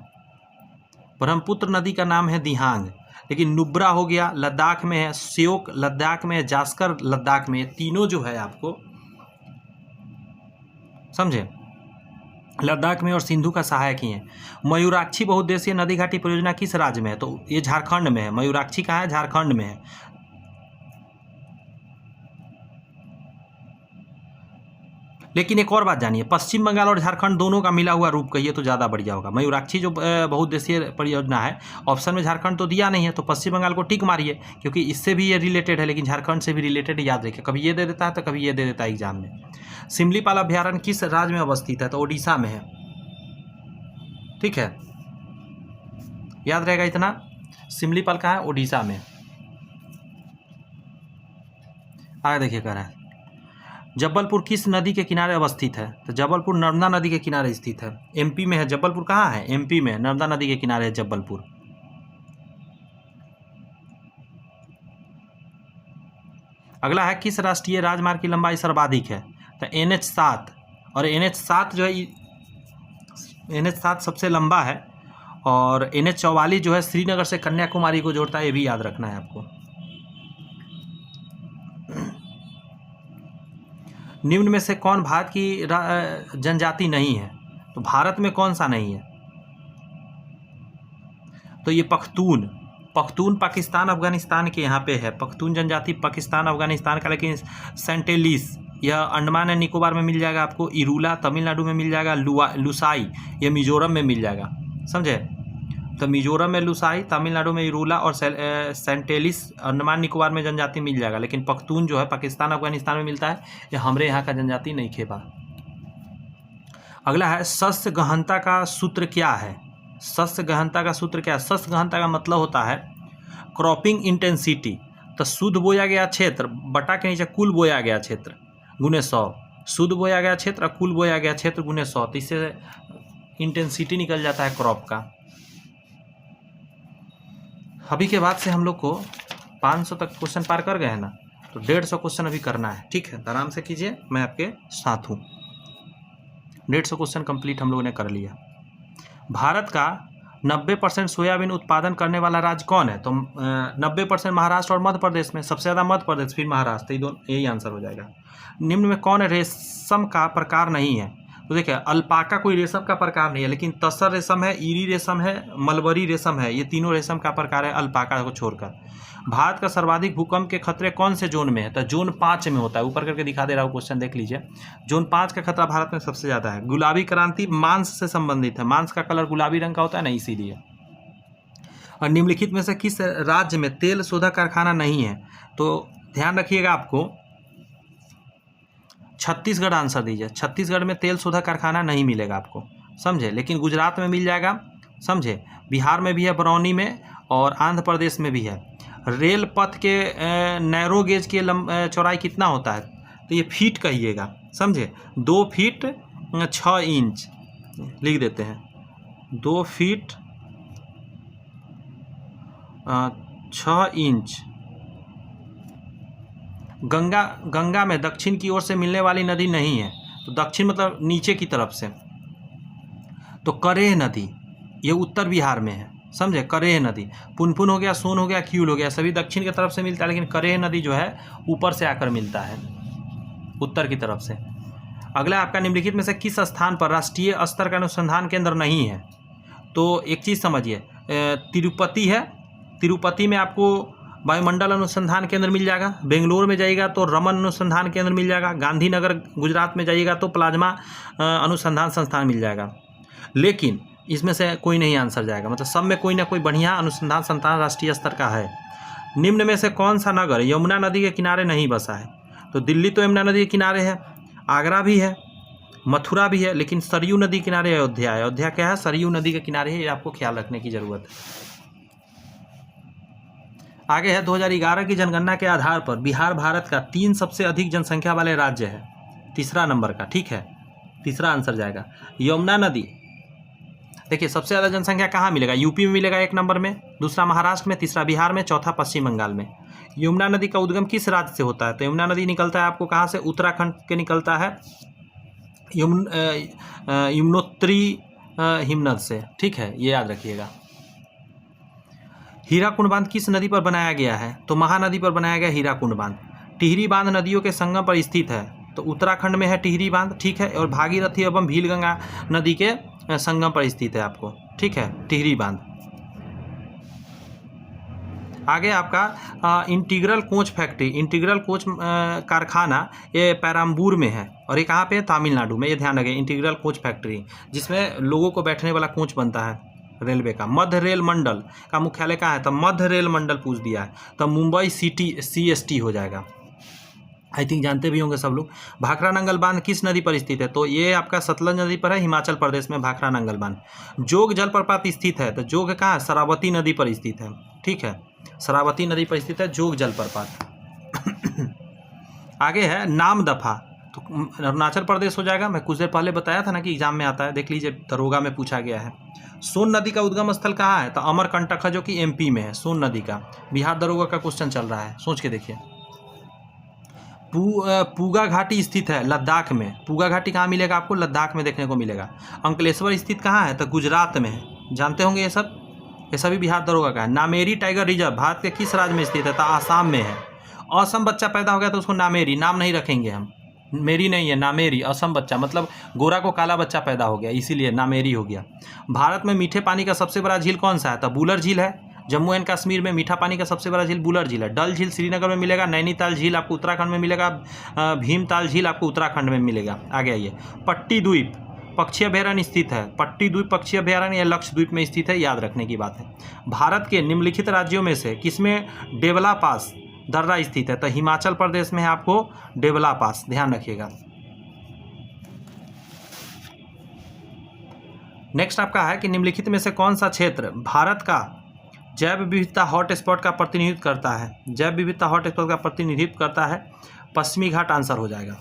ब्रह्मपुत्र नदी का नाम है दिहांग। लेकिन नुब्रा हो गया, लद्दाख में है, श्योक लद्दाख में है, जास्कर लद्दाख में है। तीनों जो है आपको समझे लद्दाख में और सिंधु का सहायक ही है। मयूराक्षी बहुउद्देशीय नदी घाटी परियोजना किस राज्य में है? तो ये झारखंड में है। मयूराक्षी कहाँ है? झारखंड में है। लेकिन एक और बात जानिए, पश्चिम बंगाल और झारखंड दोनों का मिला हुआ रूप कहिए तो ज़्यादा बढ़िया होगा। मयूराक्षी जो बहुउद्देशीय परियोजना है, ऑप्शन में झारखंड तो दिया नहीं है, तो पश्चिम बंगाल को टिक मारिए, क्योंकि इससे भी ये रिलेटेड है, लेकिन झारखंड से भी रिलेटेड याद रखिए। कभी ये दे देता है तो कभी ये दे देता है एग्जाम में। सिमलीपाल अभ्यारण्य किस राज्य में अवस्थित है? तो ओडिशा में है। ठीक है, याद रहेगा इतना। सिमलीपाल कहाँ है? ओडिशा में। आगे देखिए, कह रहा है जबलपुर किस नदी के किनारे अवस्थित है? तो जबलपुर नर्मदा नदी के किनारे स्थित है, एमपी में है। जबलपुर कहाँ है? एमपी में, नर्मदा नदी के किनारे है जबलपुर। अगला है, किस राष्ट्रीय राजमार्ग की लंबाई सर्वाधिक है? तो NH7, और NH7 जो है NH7 सबसे लंबा है, और NH44 जो है श्रीनगर से कन्याकुमारी को जोड़ता है, ये भी याद रखना है आपको। निम्न में से कौन भारत की जनजाति नहीं है? तो भारत में कौन सा नहीं है? तो ये पख्तून पाकिस्तान अफगानिस्तान के यहाँ पे है। पख्तून जनजाति पाकिस्तान अफगानिस्तान का, लेकिन सेंटेलिस यह अंडमान एंड निकोबार में मिल जाएगा आपको। इरूला तमिलनाडु में मिल जाएगा। लुसाई ये मिजोरम में मिल जाएगा, समझे? तो मिजोरम में लुसाई, तमिलनाडु में इरूला और सेंटेलिस अंडमान निकोबार में जनजाति मिल जाएगा। लेकिन पख्तून जो है पाकिस्तान अफगानिस्तान में मिलता है, ये हमारे यहाँ का जनजाति नहीं खेपा। अगला है, शस्य गहनता का सूत्र क्या है? शस्य गहनता का सूत्र क्या है? शस्य गहनता का मतलब होता है क्रॉपिंग इंटेंसिटी। तो शुद्ध बोया गया क्षेत्र बटा के नीचे कुल बोया गया क्षेत्र गुने 100। शुद्ध बोया गया क्षेत्र और कुल बोया गया क्षेत्र गुने 100। तो इससे इंटेंसिटी निकल जाता है क्रॉप का। अभी के बाद से हम लोग को 500 तक क्वेश्चन पार कर गए हैं ना, तो 150 क्वेश्चन अभी करना है। ठीक है, आराम से कीजिए, मैं आपके साथ हूँ। 150 क्वेश्चन कंप्लीट हम लोगों ने कर लिया। भारत का 90% सोयाबीन उत्पादन करने वाला राज्य कौन है? तो 90% महाराष्ट्र और मध्य प्रदेश में, सबसे ज़्यादा मध्य प्रदेश, फिर महाराष्ट्र, यही आंसर हो जाएगा। निम्न में कौन रेशम का प्रकार नहीं है? तो देखिए, अल्पाका कोई रेशम का प्रकार नहीं है, लेकिन तसर रेशम है, ईरी रेशम है, मलबरी रेशम है। ये तीनों रेशम का प्रकार है अल्पाका को छोड़कर। भारत का सर्वाधिक भूकंप के खतरे कौन से जोन में है? तो जोन 5 में होता है। ऊपर करके दिखा दे रहा हूँ, क्वेश्चन देख लीजिए। जोन 5 का खतरा भारत में सबसे ज़्यादा है। गुलाबी क्रांति मांस से संबंधित है, मांस का कलर गुलाबी रंग का होता है ना, इसीलिए। और निम्नलिखित में से किस राज्य में तेल शोधक कारखाना नहीं है? तो ध्यान रखिएगा, आपको छत्तीसगढ़ आंसर दीजिए। छत्तीसगढ़ में तेल शोधक कारखाना नहीं मिलेगा आपको, समझे? लेकिन गुजरात में मिल जाएगा, समझे? बिहार में भी है, बरौनी में, और आंध्र प्रदेश में भी है। रेल पथ के नैरो गेज के चौड़ाई कितना होता है? तो ये फीट कहिएगा, समझे? 2 फीट 6 इंच लिख देते हैं। 2 फीट 6 इंच। गंगा में दक्षिण की ओर से मिलने वाली नदी नहीं है। तो दक्षिण मतलब नीचे की तरफ से। तो करेह नदी ये उत्तर बिहार में है, समझे? करेह नदी, पुनपुन हो गया, सोन हो गया, क्यूल हो गया, सभी दक्षिण की तरफ से मिलता है, लेकिन करेह नदी जो है ऊपर से आकर मिलता है, उत्तर की तरफ से। अगला आपका, निम्नलिखित में से किस स्थान पर राष्ट्रीय स्तर का अनुसंधान केंद्र नहीं है? तो एक चीज़ समझिए, तिरुपति है। तिरुपति में आपको वायुमंडल अनुसंधान केंद्र मिल जाएगा। बेंगलोर में जाइएगा तो रमन अनुसंधान केंद्र मिल जाएगा। गांधीनगर गुजरात में जाइएगा तो प्लाज्मा अनुसंधान संस्थान मिल जाएगा। लेकिन इसमें से कोई नहीं आंसर जाएगा, मतलब सब में कोई ना कोई बढ़िया अनुसंधान संस्थान राष्ट्रीय स्तर का है। निम्न में से कौन सा नगर यमुना नदी के किनारे नहीं बसा है? तो दिल्ली तो यमुना नदी के किनारे है, आगरा भी है, मथुरा भी है, लेकिन सरयू नदी किनारे अयोध्या है। अयोध्या क्या है? सरयू नदी के किनारे है, ये आपको ख्याल रखने की जरूरत है। आगे है 2011 की जनगणना के आधार पर बिहार भारत का 3 सबसे अधिक जनसंख्या वाले राज्य है, तीसरा नंबर का, ठीक है, तीसरा आंसर जाएगा। यमुना नदी, देखिए सबसे ज़्यादा जनसंख्या कहाँ मिलेगा? यूपी में मिलेगा 1 नंबर में, दूसरा महाराष्ट्र में, तीसरा बिहार में, चौथा पश्चिम बंगाल में। यमुना नदी का उद्गम किस राज्य से होता है? तो यमुना नदी निकलता है आपको कहाँ से? उत्तराखंड के निकलता है, यमुनोत्री हिमनद से, ठीक है, ये याद रखिएगा। हीराकुंड बांध किस नदी पर बनाया गया है? तो महानदी पर बनाया गया हीराकुंड बांध। टिहरी बांध नदियों के संगम पर स्थित है, तो उत्तराखंड में है टिहरी बांध, ठीक है, और भागीरथी एवं भीलगंगा नदी के संगम पर स्थित है आपको, ठीक है, टिहरी बांध। आगे आपका integral coach factory, integral coach कारखाना, ये पेराम्बूर में है, और ये कहाँ पे है? तमिलनाडु में। ये ध्यान रखें, इंटीग्रल कोच फैक्ट्री, जिसमें लोगों को बैठने वाला कोच बनता है रेलवे का। मध्य रेल मंडल का मुख्यालय कहाँ है? तो मध्य रेल मंडल पूछ दिया है, तो मुंबई सिटी CST हो जाएगा। आई थिंक जानते भी होंगे सब लोग। भाखड़ा नंगल बांध किस नदी पर स्थित है? तो ये आपका सतलज नदी पर है, हिमाचल प्रदेश में भाखड़ा नंगल बांध। जोग जलप्रपात स्थित है, तो जोग कहाँ है? शरावती नदी पर स्थित है, ठीक है, शरावती नदी पर स्थित है जोग जलप्रपात। आगे है नामदफा, तो अरुणाचल प्रदेश हो जाएगा। मैं कुछ देर पहले बताया था ना कि एग्जाम में आता है, देख लीजिए, दरोगा में पूछा गया है। सोन नदी का उद्गम स्थल कहाँ है? तो अमरकंटक है, जो कि MP में है, सोन नदी का। बिहार दरोगा का क्वेश्चन चल रहा है, सोच के देखिए। पूगा घाटी स्थित है लद्दाख में। पूगा घाटी कहाँ मिलेगा आपको? लद्दाख में देखने को मिलेगा। अंकलेश्वर स्थित कहाँ है? तो गुजरात में है, जानते होंगे ये सब, ये सभी बिहार दरोगा का है। नामेरी टाइगर रिजर्व भारत के किस राज्य में स्थित है? तो आसाम में है। असम बच्चा पैदा हो गया तो उसको नामेरी नाम नहीं रखेंगे हम, मेरी नहीं है, नामेरी, असम बच्चा, मतलब गोरा को काला बच्चा पैदा हो गया, इसीलिए नामेरी हो गया। भारत में मीठे पानी का सबसे बड़ा झील कौन सा है? तो बुलर झील है। जम्मू एंड कश्मीर में मीठा पानी का सबसे बड़ा झील बुलर झील है। डल झील श्रीनगर में मिलेगा। नैनीताल झील आपको उत्तराखंड में मिलेगा। भीमताल झील आपको उत्तराखंड में मिलेगा। आगे आइए, पट्टी द्वीप पक्षी अभयारण्य स्थित है। पट्टी द्वीप पक्षी अभयारण्य या लक्षद्वीप में स्थित है, याद रखने की बात है। भारत के निम्नलिखित राज्यों में से किसमें डेवला पास दर्रा स्थित है? तो हिमाचल प्रदेश में है आपको डेवला पास, ध्यान रखिएगा। नेक्स्ट आपका है कि निम्नलिखित में से कौन सा क्षेत्र भारत का जैव विविधता हॉटस्पॉट का प्रतिनिधित्व करता है? जैव विविधता हॉटस्पॉट का प्रतिनिधित्व करता है पश्चिमी घाट, आंसर हो जाएगा।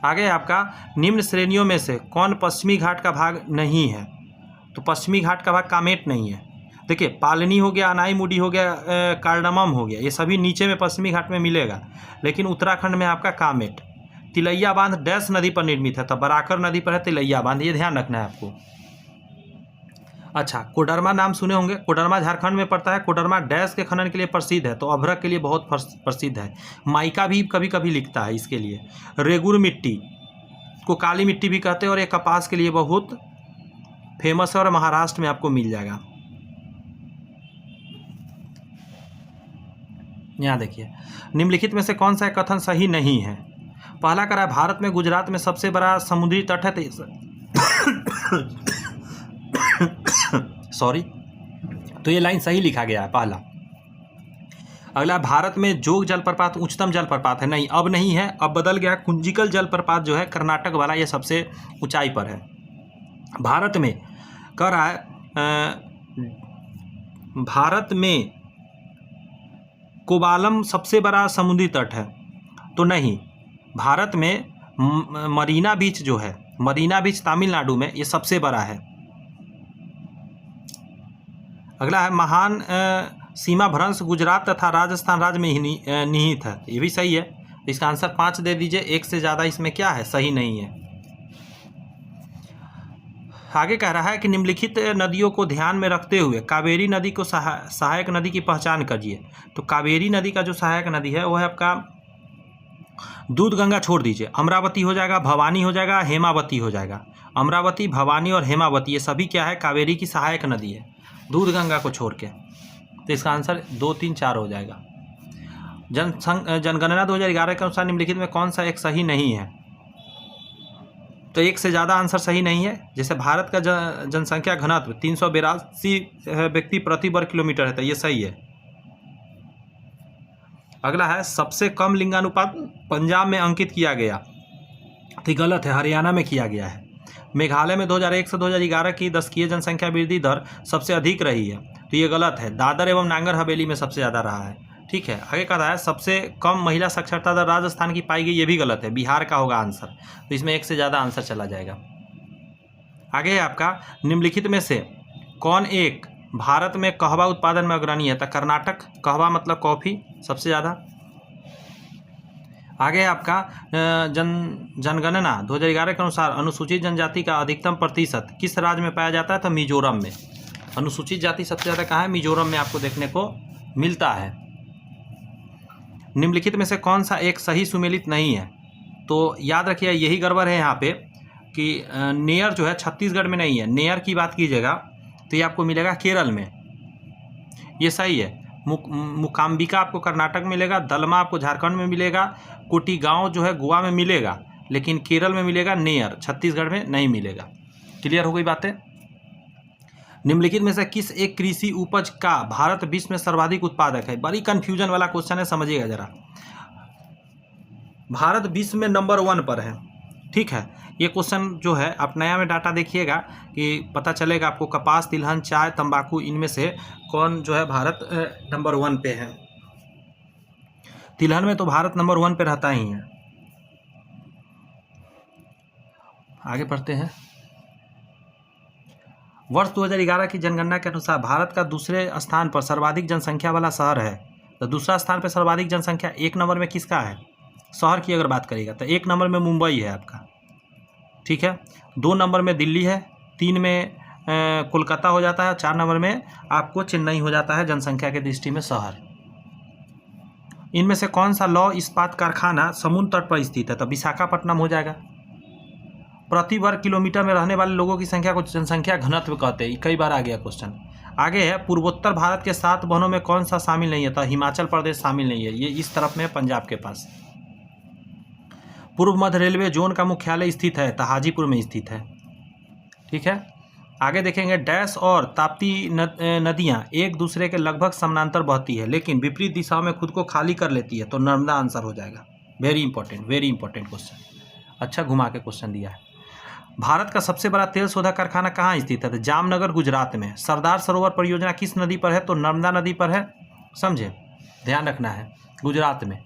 आगे आपका निम्न श्रेणियों में से कौन पश्चिमी घाट का भाग नहीं है? तो पश्चिमी घाट का भाग कामेट नहीं है। देखिए, पालनी हो गया, अनाईमुडी हो गया, कार्डमम हो गया, ये सभी नीचे में पश्चिमी घाट में मिलेगा, लेकिन उत्तराखंड में आपका कामेट। तिलैया बांध डैश नदी पर निर्मित है? तो बराकर नदी पर है तिलैया बांध, ये ध्यान रखना है आपको। अच्छा, कोडरमा नाम सुने होंगे, कोडरमा झारखंड में पड़ता है। कोडरमा डैश के खनन के लिए प्रसिद्ध है, तो अभ्रक के लिए बहुत प्रसिद्ध है। माइका भी कभी कभी लिखता है इसके लिए। रेगुर मिट्टी को काली मिट्टी भी कहते हैं, और ये कपास के लिए बहुत फेमस है, और महाराष्ट्र में आपको मिल जाएगा। यहाँ देखिए, निम्नलिखित में से कौन सा कथन सही नहीं है? पहला करा, भारत में गुजरात में सबसे बड़ा समुद्री तट है, सॉरी, तो ये लाइन सही लिखा गया है पहला। अगला, भारत में जोग जलप्रपात उच्चतम जलप्रपात है, नहीं, अब नहीं है, अब बदल गया। कुंजिकल जलप्रपात जो है कर्नाटक वाला, ये सबसे ऊंचाई पर है। भारत में कह रहा है भारत में कोबालम सबसे बड़ा समुद्री तट है, तो नहीं, भारत में मरीना बीच जो है, मरीना बीच तमिलनाडु में, ये सबसे बड़ा है। अगला है, महान सीमा भ्रंश गुजरात तथा राजस्थान राज्य में ही निहित है, ये भी सही है। इसका आंसर 5 दे दीजिए, एक से ज़्यादा इसमें क्या है, सही नहीं है। आगे कह रहा है कि निम्नलिखित नदियों को ध्यान में रखते हुए कावेरी नदी को सहायक नदी की पहचान करिए। तो कावेरी नदी का जो सहायक नदी है वो है आपका दूध गंगा, छोड़ दीजिए, अमरावती हो जाएगा, भवानी हो जाएगा, हेमावती हो जाएगा। अमरावती, भवानी और हेमावती, ये सभी क्या है, कावेरी की सहायक नदी है, दूध गंगा को छोड़ के। तो इसका आंसर 2, 3, 4 हो जाएगा। जनगणना 2011 के अनुसार निम्नलिखित में कौन सा एक सही नहीं है? तो एक से ज़्यादा आंसर सही नहीं है। जैसे भारत का जनसंख्या घनत्व 382 व्यक्ति प्रति वर्ग किलोमीटर है, तो ये सही है। अगला है, सबसे कम लिंगानुपात पंजाब में अंकित किया गया। तो गलत है, हरियाणा में किया गया है। मेघालय में 2001 से 2011 की दशकीय जनसंख्या वृद्धि दर सबसे अधिक रही है, तो ये गलत है। दादर एवं नागर हवेली में सबसे ज़्यादा रहा है। ठीक है, आगे कहा है सबसे कम महिला साक्षरता दर राजस्थान की पाई गई, ये भी गलत है, बिहार का होगा आंसर, तो इसमें एक से ज़्यादा आंसर चला जाएगा। आगे है आपका निम्नलिखित में से कौन एक भारत में कहवा उत्पादन में अग्रणी है? तो कर्नाटक, कहवा मतलब कॉफ़ी सबसे ज़्यादा। आगे है आपका जनगणना 2011 के अनुसार अनुसूचित जनजाति का अधिकतम प्रतिशत किस राज्य में पाया जाता है? तो मिजोरम में। अनुसूचित जाति सबसे ज़्यादा कहाँ है? मिजोरम में आपको देखने को मिलता है। निम्नलिखित में से कौन सा एक सही सुमेलित नहीं है? तो याद रखिए यही गड़बड़ है यहाँ पे कि नेयर जो है छत्तीसगढ़ में नहीं है। नेयर की बात कीजिएगा तो ये आपको मिलेगा केरल में, ये सही है। मुकाम्बिका आपको कर्नाटक में मिलेगा, दलमा आपको झारखंड में मिलेगा, कोटीगांव जो है गोवा में मिलेगा, लेकिन केरल में मिलेगा नेयर, छत्तीसगढ़ में नहीं मिलेगा। क्लियर हो गई बातें? निम्नलिखित में से किस एक कृषि उपज का भारत विश्व में सर्वाधिक उत्पादक है? बड़ी कंफ्यूजन वाला क्वेश्चन है, समझिएगा जरा। भारत विश्व में नंबर 1 पर है। ठीक है, ये क्वेश्चन जो है आप नया में डाटा देखिएगा कि पता चलेगा आपको। कपास, तिलहन, चाय, तंबाकू, इनमें से कौन जो है भारत नंबर 1 पे है? तिलहन में तो भारत नंबर 1 पे रहता ही है। आगे बढ़ते हैं। वर्ष 2011 की जनगणना के अनुसार भारत का दूसरे स्थान पर सर्वाधिक जनसंख्या वाला शहर है। तो दूसरा स्थान पर सर्वाधिक जनसंख्या 1 नंबर में किसका है? शहर की अगर बात करेगा तो 1 नंबर में मुंबई है आपका। ठीक है, 2 नंबर में दिल्ली है, 3 में कोलकाता हो जाता है, 4 नंबर में आपको चेन्नई हो जाता है जनसंख्या की दृष्टि में शहर। इनमें से कौन सा लौह इस्पात कारखाना समुद्र तट पर स्थित है? तो विशाखापट्टनम हो जाएगा। प्रति वर्ग किलोमीटर में रहने वाले लोगों की संख्या को जनसंख्या घनत्व कहते हैं, कई बार आ गया क्वेश्चन। आगे है पूर्वोत्तर भारत के 7 वनों में कौन सा शामिल नहीं है? तो हिमाचल प्रदेश शामिल नहीं है, ये इस तरफ में है, पंजाब के पास। पूर्व मध्य रेलवे जोन का मुख्यालय स्थित है, तो हाजीपुर में स्थित है। ठीक है, आगे देखेंगे डैश और ताप्ती नदियाँ एक दूसरे के लगभग समानांतर बहती है लेकिन विपरीत दिशाओं में खुद को खाली कर लेती है, तो नर्मदा आंसर हो जाएगा। वेरी इंपॉर्टेंट क्वेश्चन, अच्छा घुमा के क्वेश्चन दिया है। भारत का सबसे बड़ा तेल शोधक कारखाना कहाँ स्थित है? तो जामनगर, गुजरात में। सरदार सरोवर परियोजना किस नदी पर है? तो नर्मदा नदी पर है, समझे, ध्यान रखना है, गुजरात में।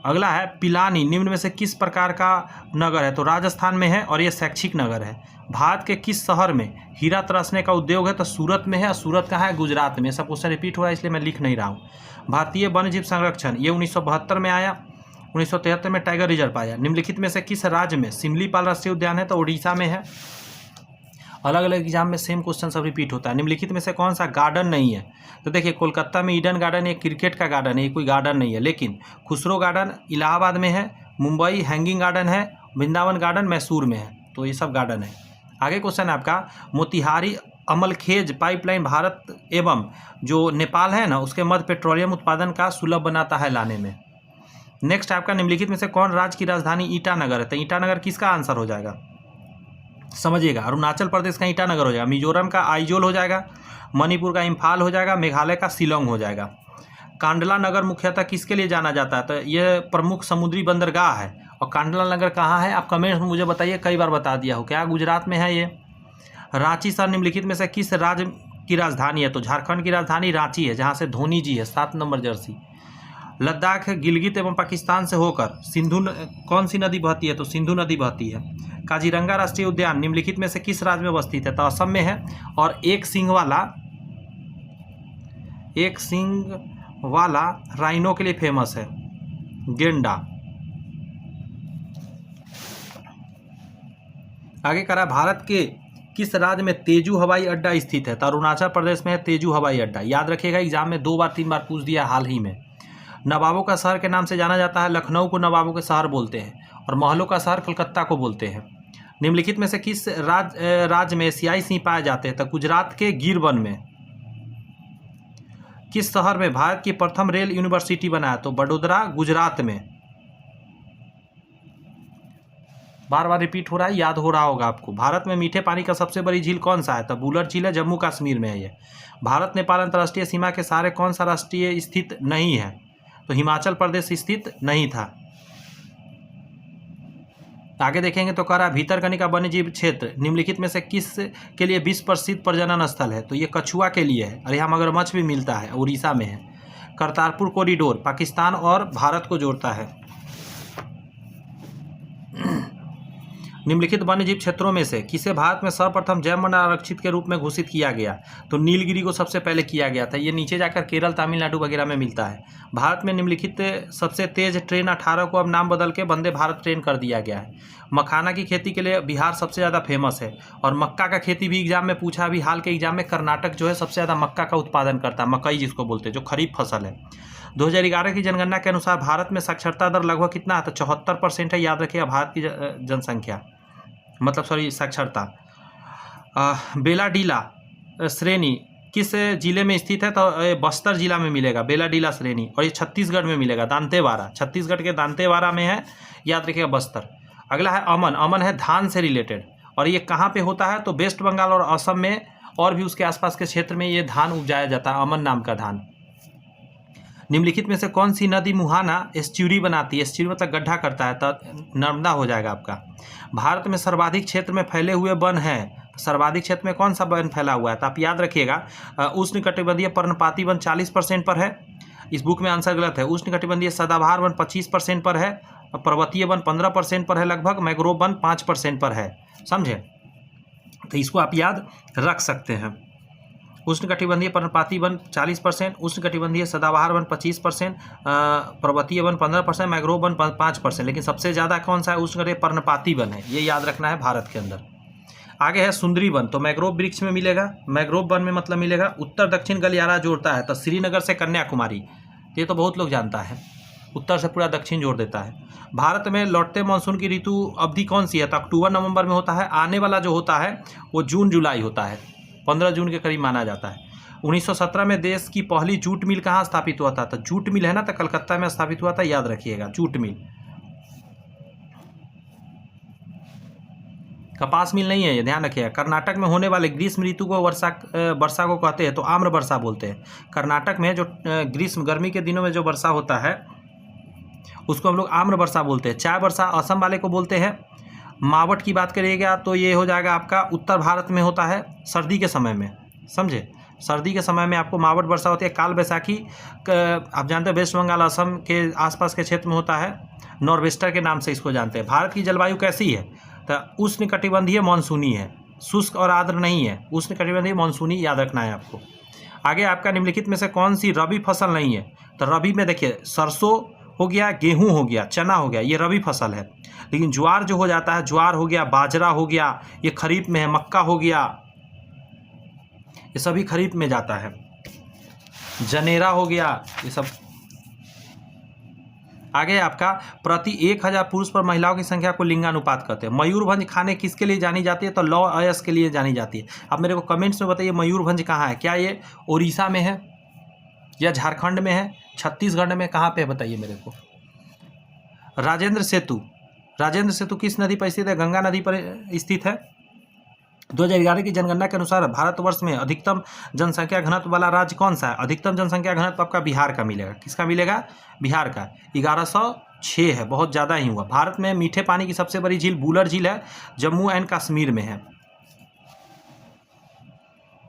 अगला है पिलानी निम्न में से किस प्रकार का नगर है? तो राजस्थान में है और ये शैक्षिक नगर है। भारत के किस शहर में हीरा तराशने का उद्योग है? तो सूरत में है, और सूरत कहाँ है? गुजरात में। सब क्वेश्चन रिपीट हो रहा है इसलिए मैं लिख नहीं रहा हूँ। भारतीय वन्यजीव संरक्षण ये 1972 में आया, 1973 में टाइगर रिजर्व आया। निम्नलिखित में से किस राज्य में सिमलीपाल राष्ट्रीय उद्यान है? तो उड़ीसा में है। अलग अलग एग्जाम में सेम क्वेश्चन सब रिपीट होता है। निम्नलिखित में से कौन सा गार्डन नहीं है? तो देखिए कोलकाता में ईडन गार्डन एक क्रिकेट का गार्डन है, ये कोई गार्डन नहीं है। लेकिन खुसरो गार्डन इलाहाबाद में है, मुंबई हैंगिंग गार्डन है, वृंदावन गार्डन मैसूर में है, तो ये सब गार्डन है। आगे क्वेश्चन है आपका मोतिहारी अमलखेज पाइपलाइन भारत एवं जो नेपाल है ना उसके मध्य पेट्रोलियम उत्पादन का सुलभ बनाता है लाने में। नेक्स्ट आपका निम्नलिखित में से कौन राज्य की राजधानी ईटानगर है? तो ईटानगर किसका आंसर हो जाएगा? समझिएगा, अरुणाचल प्रदेश का ईटानगर हो जाएगा, मिजोरम का आइजोल हो जाएगा, मणिपुर का इम्फाल हो जाएगा, मेघालय का शिलोंग हो जाएगा। कांडला नगर मुख्यतः किसके लिए जाना जाता है? तो ये प्रमुख समुद्री बंदरगाह है। और कांडला नगर कहाँ है? आप कमेंट्स में मुझे बताइए, कई बार बता दिया हो, क्या गुजरात में है ये? रांची शहर निम्नलिखित में से किस राज्य की राजधानी है? तो झारखंड की राजधानी रांची है, जहाँ से धोनी जी है, 7 नंबर जर्सी। लद्दाख गिलगित एवं पाकिस्तान से होकर कौन सी नदी बहती है? तो सिंधु नदी बहती है। काजीरंगा राष्ट्रीय उद्यान निम्नलिखित में से किस राज्य में अवस्थित है? तो असम में है, और एक सींग वाला राइनो के लिए फेमस है, गेंडा। आगे करा भारत के किस राज्य में तेजू हवाई अड्डा स्थित है? तो अरुणाचल प्रदेश में है तेजू हवाई अड्डा। याद रखिएगा, एग्जाम में 2 बार 3 बार पूछ दिया हाल ही में। नवाबों का शहर के नाम से जाना जाता है, लखनऊ को नवाबों के शहर बोलते हैं, और महलों का शहर कलकत्ता को बोलते हैं। निम्नलिखित में से किस राज्य में एशियाई सिंह पाए जाते हैं? तो गुजरात के गिर वन में। किस शहर में भारत की प्रथम रेल यूनिवर्सिटी बना है? तो बड़ोदरा, गुजरात में। बार बार रिपीट हो रहा है, याद हो रहा होगा आपको। भारत में मीठे पानी का सबसे बड़ी झील कौन सा है? तो बुलर झील है, जम्मू कश्मीर में है ये। भारत नेपाल अंतर्राष्ट्रीय सीमा के सहारे कौन सा राष्ट्रीय स्थित नहीं है? तो हिमाचल प्रदेश स्थित नहीं था। आगे देखेंगे तो कह रहा है भीतरकनिका वन्यजीव क्षेत्र निम्नलिखित में से किस के लिए विश्व प्रसिद्ध प्रजनन स्थल है? तो ये कछुआ के लिए है और यहाँ मगरमच्छ भी मिलता है, उड़ीसा में है। करतारपुर कॉरिडोर पाकिस्तान और भारत को जोड़ता है। निम्नलिखित वन्यजीव क्षेत्रों में से किसे भारत में सर्वप्रथम जैव मंडल आरक्षित के रूप में घोषित किया गया? तो नीलगिरी को सबसे पहले किया गया था। ये नीचे जाकर केरल, तमिलनाडु वगैरह में मिलता है। भारत में निम्नलिखित सबसे तेज ट्रेन 18 को अब नाम बदल के वंदे भारत ट्रेन कर दिया गया है। मखाना की खेती के लिए बिहार सबसे ज़्यादा फेमस है और मक्का का खेती भी एग्जाम में पूछा। अभी हाल के एग्जाम में कर्नाटक जो है सबसे ज़्यादा मक्का का उत्पादन करता है, मकई जिसको बोलते हैं, जो खरीफ फसल है। 2011 की जनगणना के अनुसार भारत में साक्षरता दर लगभग कितना है? तो 74% है। याद रखिएगा भारत की जनसंख्या, मतलब सॉरी साक्षरता। बेलाडीला श्रेणी किस जिले में स्थित है? तो बस्तर जिला में मिलेगा बेलाडीला श्रेणी, और ये छत्तीसगढ़ में मिलेगा, दांतेवाड़ा, छत्तीसगढ़ के दांतेवाड़ा में है। याद रखिएगा बस्तर। अगला है अमन। अमन है धान से रिलेटेड, और ये कहाँ पे होता है? तो वेस्ट बंगाल और असम में और भी उसके आसपास के क्षेत्र में ये धान उपजाया जाता है, अमन नाम का धान। निम्नलिखित में से कौन सी नदी मुहाना एस्च्यूरी बनाती है? एस्च्यूरी मतलब गड्ढा करता है, तो नर्मदा हो जाएगा आपका। भारत में सर्वाधिक क्षेत्र में फैले हुए वन हैं, सर्वाधिक क्षेत्र में कौन सा वन फैला हुआ है? तो आप याद रखिएगा उष्णकटिबंधीय पर्णपाती वन 40% पर है। इस बुक में आंसर गलत है। उष्णकटिबंधीय सदाबहार वन 25% पर है, पर्वतीय वन 15% पर है लगभग, मैंग्रोव वन 5% पर है। समझे? तो इसको आप याद रख सकते हैं। उष्णकटिबंधीय पर्णपाती वन 40%, उष्णकटिबंधीय सदाबहार वन 25%, पर्वतीय वन 15%, मैंग्रोव वन 5%। लेकिन सबसे ज़्यादा कौन सा है? उष्णकटिबंधीय पर्णपाती वन है, ये याद रखना है भारत के अंदर। आगे है सुंदरी वन, तो मैंग्रोव वृक्ष में मिलेगा। मैंग्रोव वन में मतलब मिलेगा उत्तर दक्षिण गलियारा जोड़ता है, तो श्रीनगर से कन्याकुमारी, ये तो बहुत लोग जानता है, उत्तर से पूरा दक्षिण जोड़ देता है। भारत में लौटते मानसून की ऋतु अवधि कौन सी है? तो अक्टूबर नवंबर में होता है। आने वाला जो होता है वो जून जुलाई होता है, 15 जून के करीब माना जाता है। 1917 में देश की पहली जूट मिल कहाँ स्थापित हुआ था? तो जूट मिल है ना, तो कलकत्ता में स्थापित हुआ था, याद रखिएगा जूट मिल। कपास मिल नहीं है, ये ध्यान रखिएगा। कर्नाटक में होने वाले ग्रीष्म ऋतु को वर्षा को कहते हैं, तो आम्र वर्षा बोलते हैं। कर्नाटक में जो ग्रीष्म गर्मी के दिनों में जो वर्षा होता है उसको हम लोग आम्र वर्षा बोलते हैं। चाय वर्षा असम वाले को बोलते हैं। मावट की बात करिएगा तो ये हो जाएगा आपका उत्तर भारत में होता है सर्दी के समय में, समझे? सर्दी के समय में आपको मावट वर्षा होती है। काल बैसाखी आप जानते हैं वेस्ट बंगाल असम के आसपास के क्षेत्र में होता है, नॉर्वेस्टर के नाम से इसको जानते हैं। भारत की जलवायु कैसी है? तो उष्णकटिबंधीय मानसूनी है, शुष्क और आर्द्र नहीं है, उष्णकटिबंधीय मानसूनी याद रखना है आपको। आगे आपका निम्नलिखित में से कौन सी रबी फसल नहीं है? तो रबी में देखिए सरसों हो गया, गेहूं हो गया, चना हो गया, ये रबी फसल है। लेकिन ज्वार जो हो जाता है, ज्वार हो गया, बाजरा हो गया, ये खरीफ में है। मक्का हो गया, ये सभी खरीफ में जाता है। जनेरा हो गया, ये सब। आगे आपका प्रति 1000 पुरुष पर महिलाओं की संख्या को लिंगानुपात कहते हैं। मयूरभंज खाने किसके लिए जानी जाती है? तो लौ अयस के लिए जानी जाती है। आप मेरे को कमेंट्स में बताइए मयूरभंज कहाँ है? क्या ये उड़ीसा में है या झारखंड में है, छत्तीसगढ़ में, कहाँ पे है बताइए मेरे को। राजेंद्र सेतु, राजेंद्र सेतु किस नदी पर स्थित है? गंगा नदी पर स्थित है। 2011 की जनगणना के अनुसार भारतवर्ष में अधिकतम जनसंख्या घनत्व वाला राज्य कौन सा है? अधिकतम जनसंख्या घनत्व आपका बिहार का मिलेगा। किसका मिलेगा? बिहार का। 1106 है, बहुत ज़्यादा ही हुआ। भारत में मीठे पानी की सबसे बड़ी झील बुलर झील है, जम्मू एंड कश्मीर में है।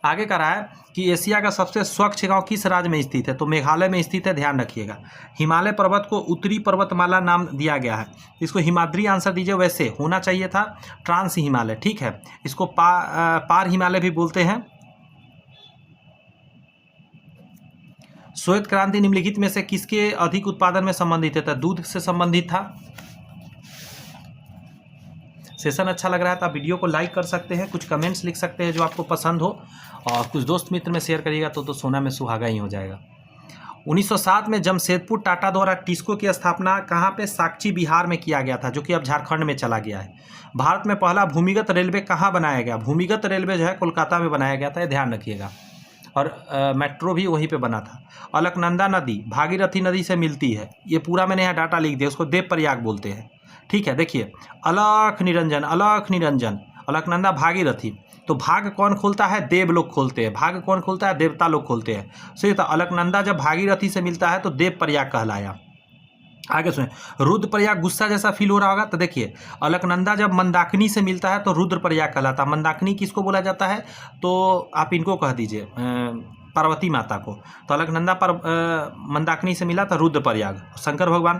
आगे कह रहा है कि एशिया का सबसे स्वच्छ गांव किस राज्य में स्थित है? तो मेघालय में स्थित है, ध्यान रखिएगा। हिमालय पर्वत को उत्तरी पर्वतमाला नाम दिया गया है। इसको हिमाद्री आंसर दीजिए, वैसे होना चाहिए था ट्रांस हिमालय, ठीक है। इसको पार हिमालय भी बोलते हैं। श्वेत क्रांति निम्नलिखित में से किसके अधिक उत्पादन में संबंधित है? तो दूध से संबंधित था। सेशन अच्छा लग रहा है तो आप वीडियो को लाइक कर सकते हैं, कुछ कमेंट्स लिख सकते हैं जो आपको पसंद हो, और कुछ दोस्त मित्र में शेयर करिएगा तो सोना में सुहागा ही हो जाएगा। 1907 में जमशेदपुर टाटा द्वारा टिस्को की स्थापना कहाँ पे? साक्ची बिहार में किया गया था, जो कि अब झारखंड में चला गया है। भारत में पहला भूमिगत रेलवे कहाँ बनाया गया? भूमिगत रेलवे जो है कोलकाता में बनाया गया था, ये ध्यान रखिएगा। और मेट्रो भी वहीं पे बना था। अलकनंदा नदी भागीरथी नदी से मिलती है, ये पूरा मैंने यहाँ डाटा लिख दिया, उसको देव प्रयाग बोलते हैं, ठीक है। देखिए अलख निरंजन, अलकनंदा भागीरथी, तो भाग कौन खोलता है? देव लोग खोलते हैं। भाग कौन खोलता है? देवता लोग खोलते हैं। सही था। अलकनंदा जब भागीरथी से मिलता है तो देव प्रयाग कहलाया। आगे सुने, रुद्रप्रयाग गुस्सा जैसा फील हो रहा होगा तो देखिए, अलकनंदा जब मंदाकिनी से मिलता है तो रुद्रप्रयाग कहलाता है। मंदाकिनी किसको बोला जाता है, तो आप इनको कह दीजिए पार्वती माता को। तो अलकनंदा पर मंदाकिनी से मिला तो रुद्रप्रयाग। शंकर भगवान,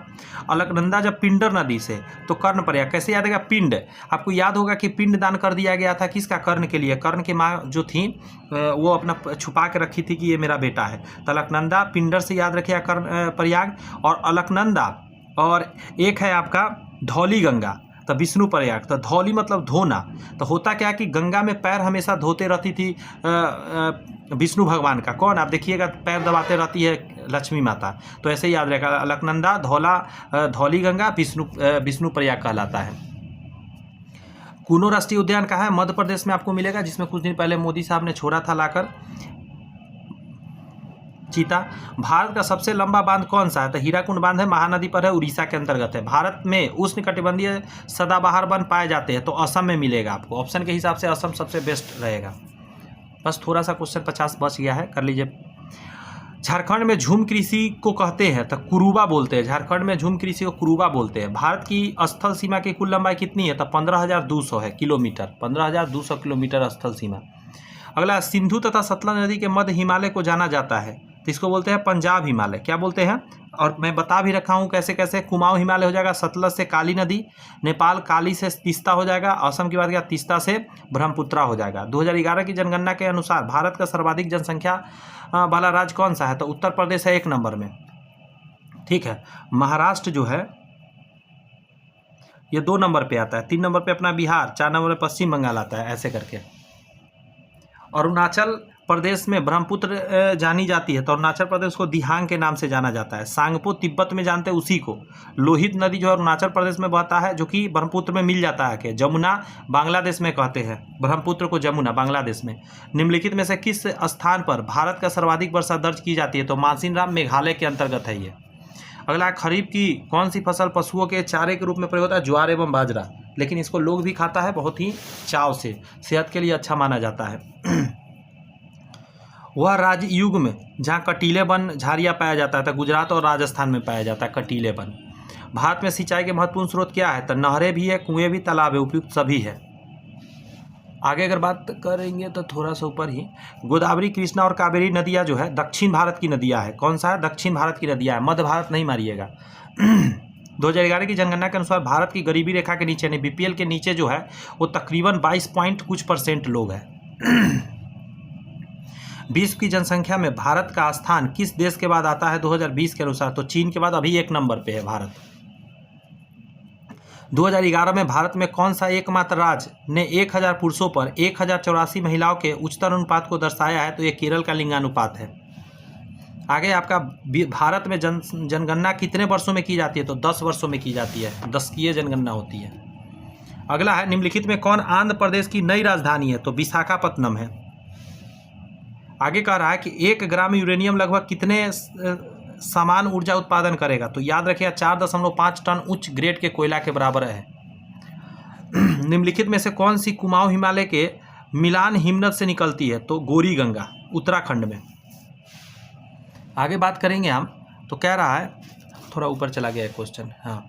अलकनंदा जब पिंडर नदी से तो कर्णप्रयाग। कैसे याद आएगा, पिंड, आपको याद होगा कि पिंड दान कर दिया गया था किसका, कर्ण के लिए। कर्ण की माँ जो थी वो अपना छुपा के रखी थी कि ये मेरा बेटा है। तो अलकनंदा पिंडर से याद रखिएगा कर्ण प्रयाग। और अलकनंदा, और एक है आपका धौली गंगा, तो विष्णु प्रयाग। तो धौली मतलब धोना। तो होता क्या कि गंगा में पैर हमेशा धोते रहती थी विष्णु भगवान का। कौन, आप देखिएगा पैर दबाते रहती है लक्ष्मी माता। तो ऐसे ही याद रहेगा, अलकनंदा, धौली गंगा, विष्णु प्रयाग कहलाता है। कूनो राष्ट्रीय उद्यान कहाँ है, मध्य प्रदेश में आपको मिलेगा, जिसमें कुछ दिन पहले मोदी साहब ने छोड़ा था लाकर चीता। भारत का सबसे लंबा बांध कौन सा है, तो हीराकुंड बांध है, महानदी पर है, उड़ीसा के अंतर्गत है। भारत में उष्णकटिबंधीय सदाबहार वन पाए जाते हैं तो असम में मिलेगा आपको। ऑप्शन के हिसाब से असम सबसे बेस्ट रहेगा। बस थोड़ा सा क्वेश्चन 50 बच गया है, कर लीजिए। झारखंड में झूम कृषि को कहते हैं तो कुरुबा बोलते हैं। झारखंड में झूम कृषि को कुरुबा बोलते हैं। भारत की स्थल सीमा की कुल लंबाई कितनी है, तो 15,200 है किलोमीटर। 15,200 किलोमीटर स्थल सीमा। अगला, सिंधु तथा सतलज नदी के मध्य हिमालय को जाना जाता है तो इसको बोलते हैं पंजाब हिमालय। क्या बोलते हैं, और मैं बता भी रखा हूँ कैसे कैसे। कुमाऊं हिमालय हो जाएगा सतलज से काली नदी, नेपाल काली से तीस्ता हो जाएगा, असम की बात किया तीस्ता से ब्रह्मपुत्रा हो जाएगा। 2011 की जनगणना के अनुसार भारत का सर्वाधिक जनसंख्या वाला राज्य कौन सा है, तो उत्तर प्रदेश है 1 नंबर में। ठीक है, महाराष्ट्र जो है ये 2 नंबर पे आता है, 3 नंबर पे अपना बिहार, 4 नंबर पे पश्चिम बंगाल आता है, ऐसे करके। अरुणाचल प्रदेश में ब्रह्मपुत्र जानी जाती है तो अरुणाचल प्रदेश को दिहांग के नाम से जाना जाता है। सांगपो तिब्बत में जानते हैं उसी को। लोहित नदी जो है अरुणाचल प्रदेश में बहता है, जो कि ब्रह्मपुत्र में मिल जाता है। कि जमुना बांग्लादेश में कहते हैं, ब्रह्मपुत्र को जमुना बांग्लादेश में। निम्नलिखित में से किस स्थान पर भारत का सर्वाधिक वर्षा दर्ज की जाती है, तो मासिनराम मेघालय के अंतर्गत है ये। अगला, खरीफ की कौन सी फसल पशुओं के चारे के रूप में प्रयोग होता है, ज्वार एवं बाजरा। लेकिन इसको लोग भी खाता है बहुत ही चाव से, सेहत के लिए अच्छा माना जाता है। वह राज्य युग में जहाँ कटीले वन झाड़ियाँ पाया जाता है तो गुजरात और राजस्थान में पाया जाता है कटीले वन। भारत में सिंचाई के महत्वपूर्ण स्रोत क्या है, तो नहरें भी है, कुएँ भी, तालाब है, उपयुक्त सभी है। आगे अगर बात करेंगे तो थोड़ा सा ऊपर ही, गोदावरी, कृष्णा और कावेरी नदियाँ जो है दक्षिण भारत की नदियाँ है। कौन सा है, दक्षिण भारत की नदियाँ है, मध्य भारत नहीं मारिएगा। 2011 की जनगणना के अनुसार भारत की गरीबी रेखा के नीचे, यानी BPL के नीचे जो है वो तकरीबन 22% लोग हैं। विश्व की जनसंख्या में भारत का स्थान किस देश के बाद आता है 2020 के अनुसार, तो चीन के बाद अभी 1 नंबर पे है भारत। 2011 में भारत में कौन सा एकमात्र राज्य ने 1000 पुरुषों पर 1084 महिलाओं के उच्चतर अनुपात को दर्शाया है, तो ये केरल का लिंगानुपात है। आगे आपका भारत में जनगणना कितने वर्षों में की जाती है, तो 10 वर्षों में की जाती है, 10वीं जनगणना होती है। अगला है, निम्नलिखित में कौन आंध्र प्रदेश की नई राजधानी है, तो विशाखापत्तनम है। आगे कह रहा है कि 1 ग्राम यूरेनियम लगभग कितने समान ऊर्जा उत्पादन करेगा, तो याद रखिएगा 4.5 टन उच्च ग्रेड के कोयला के बराबर है। निम्नलिखित में से कौन सी कुमाऊं हिमालय के मिलान हिमनद से निकलती है, तो गोरी गंगा, उत्तराखंड में। आगे बात करेंगे हम, तो कह रहा है, थोड़ा ऊपर चला गया है क्वेश्चन, हाँ,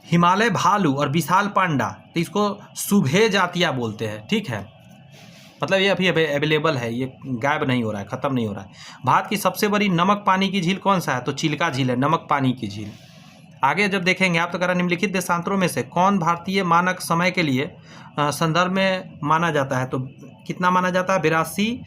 हिमालय भालू और विशाल पांडा, तो इसको सुभे जातिया बोलते हैं। ठीक है, मतलब ये अभी अवेलेबल है, ये गायब नहीं हो रहा है, ख़त्म नहीं हो रहा है। भारत की सबसे बड़ी नमक पानी की झील कौन सा है, तो चिल्का झील है, नमक पानी की झील। आगे जब देखेंगे आप, तो कह रहा निम्नलिखित देशांतरों में से कौन भारतीय मानक समय के लिए संदर्भ में माना जाता है, तो कितना माना जाता है, 82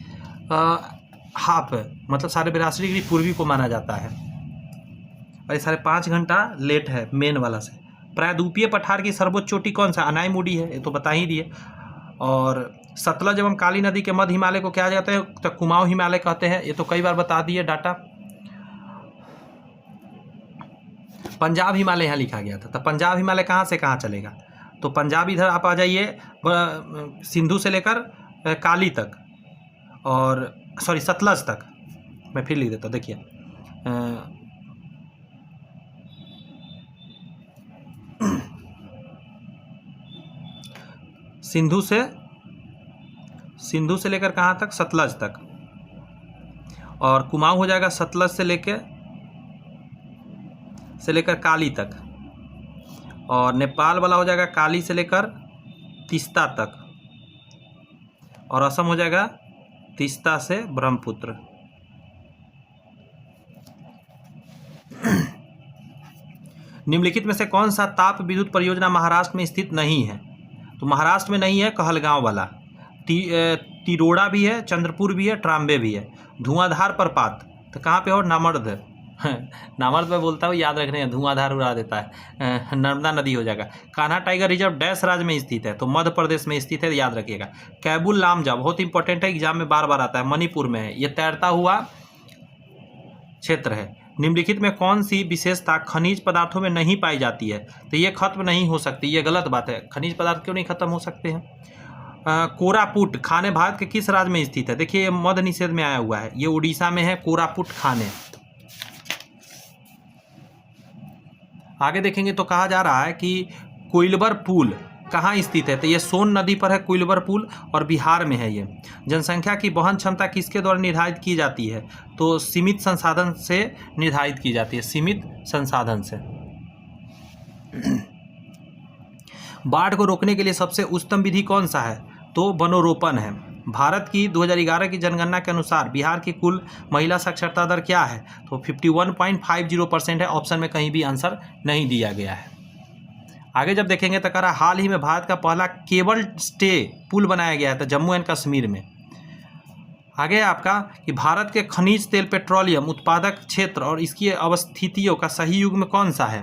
हाफ, मतलब 82.5 डिग्री पूर्वी को माना जाता है। और ये 5.5 घंटा लेट है मेन वाला से। प्रायद्वीपीय पठार की सर्वोच्च चोटी कौन सा, अनाईमुडी है, ये तो बता ही दिए। और सतलज एवं काली नदी के मध्य हिमालय को क्या कहते हैं, तो कुमाऊं हिमालय कहते हैं, ये तो कई बार बता दिए डाटा। पंजाब हिमालय यहाँ लिखा गया था, तो पंजाब हिमालय कहाँ से कहाँ चलेगा, तो पंजाब इधर आप आ जाइए, सिंधु से लेकर काली तक, और सॉरी सतलज तक। मैं फिर लिख देता, देखिए सिंधु से लेकर कहाँ तक, सतलज तक। और कुमाऊं हो जाएगा सतलज से लेकर से लेकर काली तक, और नेपाल वाला हो जाएगा काली से लेकर तीस्ता तक, और असम हो जाएगा तीस्ता से ब्रह्मपुत्र। निम्नलिखित में से कौन सा ताप विद्युत परियोजना महाराष्ट्र में स्थित नहीं है? तो महाराष्ट्र में नहीं है कहलगांव वाला, तिरोड़ा भी है, चंद्रपुर भी है, ट्राम्बे भी है। धुआंधार प्रपात तो कहाँ पे हो? नामर्द। नामर्द में बोलता हूँ, याद रखने, धुआंधार उड़ा देता है, नर्मदा नदी हो जाएगा। कान्हा टाइगर रिजर्व डैश राज्य में स्थित है? तो मध्य प्रदेश में स्थित है, याद रखिएगा। कैबुल लामजा बहुत इंपॉर्टेंट है, एग्जाम में बार बार आता है, मणिपुर में है, ये तैरता हुआ क्षेत्र है। निम्नलिखित में कौन सी विशेषता खनिज पदार्थों में नहीं पाई जाती है? तो ये खत्म नहीं हो सकती, ये गलत बात है। खनिज पदार्थ क्यों नहीं खत्म हो सकते हैं? कोरापुट खाने भारत के किस राज्य में स्थित है? देखिए, ये मद्य निषेध में आया हुआ है, ये उड़ीसा में है, कोरापुट खाने। आगे देखेंगे तो कहा जा रहा है कि कोइलवर पुल कहाँ स्थित है? तो ये सोन नदी पर है कोइलवर पुल, और बिहार में है ये। जनसंख्या की वहन क्षमता किसके द्वारा निर्धारित की जाती है? तो सीमित संसाधन से निर्धारित की जाती है, सीमित संसाधन से। बाढ़ को रोकने के लिए सबसे उत्तम विधि कौन सा है? तो वनोरोपण है। भारत की 2011 की जनगणना के अनुसार बिहार की कुल महिला साक्षरता दर क्या है? तो 51.50% है। ऑप्शन में कहीं भी आंसर नहीं दिया गया है। आगे जब देखेंगे तो कह रहा हाल ही में भारत का पहला केबल स्टे पुल बनाया गया है, तो जम्मू एंड कश्मीर में। आगे है आपका कि भारत के खनिज तेल पेट्रोलियम उत्पादक क्षेत्र और इसकी अवस्थितियों का सही युग्म कौन सा है?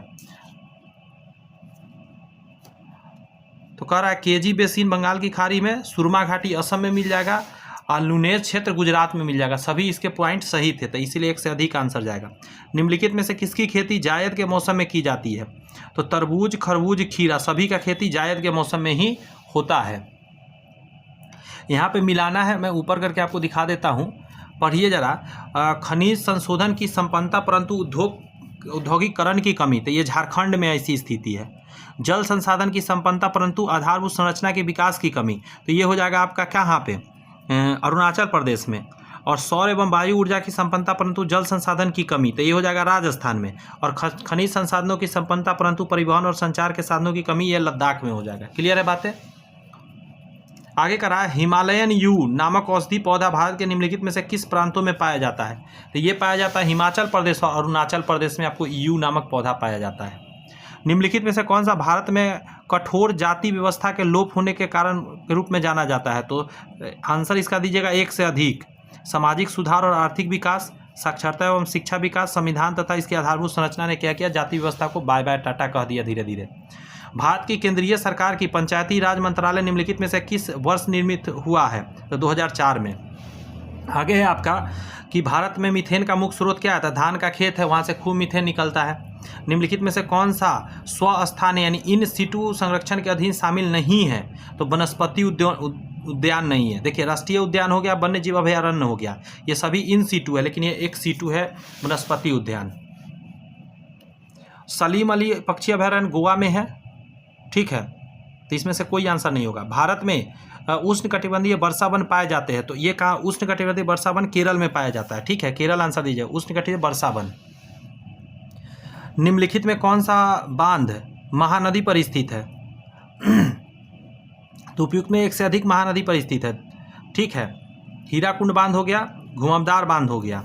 तो कह रहा है केजी बेसिन बंगाल की खाड़ी में, सुरमा घाटी असम में मिल जाएगा, और लुनेर क्षेत्र गुजरात में मिल जाएगा। सभी इसके पॉइंट सही थे, तो इसीलिए एक से अधिक आंसर जाएगा। निम्नलिखित में से किसकी खेती जायद के मौसम में की जाती है? तो तरबूज, खरबूज, खीरा, सभी का खेती जायद के मौसम में ही होता है। यहाँ पे मिलाना है, मैं ऊपर करके आपको दिखा देता हूँ, पढ़िए जरा। खनिज संशोधन की संपन्नता परंतु औद्योगिकरण की कमी, तो ये झारखंड में ऐसी स्थिति है। जल संसाधन की संपन्नता परंतु आधारभूत संरचना के विकास की कमी, तो ये हो जाएगा आपका कहाँ पे? अरुणाचल प्रदेश में। और सौर एवं वायु ऊर्जा की संपन्नता परंतु जल संसाधन की कमी, तो ये हो जाएगा राजस्थान में। और खनिज संसाधनों की संपन्नता परंतु परिवहन और संचार के साधनों की कमी, ये लद्दाख में हो जाएगा। क्लियर है बातें? आगे का रहा हिमालयन यू नामक औषधि पौधा भारत के निम्नलिखित में से किस प्रांतों में पाया जाता है? तो ये पाया जाता है हिमाचल प्रदेश और अरुणाचल प्रदेश में, आपको यू नामक पौधा पाया जाता है। निम्नलिखित में से कौन सा भारत में कठोर जाति व्यवस्था के लोप होने के कारण के रूप में जाना जाता है? तो आंसर इसका दीजिएगा एक से अधिक। सामाजिक सुधार और आर्थिक विकास, साक्षरता एवं शिक्षा विकास, संविधान तथा इसकी आधारभूत संरचना ने क्या किया? जाति व्यवस्था को बाय बाय टाटा कह दिया धीरे धीरे। भारत की केंद्रीय सरकार की पंचायती राज मंत्रालय निम्नलिखित में से किस वर्ष निर्मित हुआ है? तो 2004 में। आगे है आपका कि भारत में मीथेन का मुख्य स्रोत क्या है? तो धान का खेत है, वहाँ से खूब मीथेन निकलता है। निम्नलिखित में से कौन सा स्वस्थानीय यानी इन सिटू संरक्षण के अधीन शामिल नहीं है? तो वनस्पति उद्यान नहीं है। देखिए, राष्ट्रीय उद्यान हो गया, वन्य जीव अभयारण्य हो गया, ये सभी इन सिटू है, लेकिन ये एक सिटू है वनस्पति उद्यान। सलीम अली पक्षी अभयारण्य गोवा में है, ठीक है, तो इसमें से कोई आंसर नहीं होगा। भारत में उष्णकटिबंधीय वर्षा वन पाए जाते हैं, तो ये कहाँ? उष्णकटिबंधीय वर्षा वन केरल में पाया जाता है, ठीक है, केरल आंसर दीजिए, उष्णकटिबंधीय वर्षा वन। निम्नलिखित में कौन सा बांध महानदी पर स्थित है? तो उपयुक्त में एक से अधिक महानदी पर स्थित है, ठीक है। हीराकुंड बांध हो गया, घुमावदार बांध हो गया।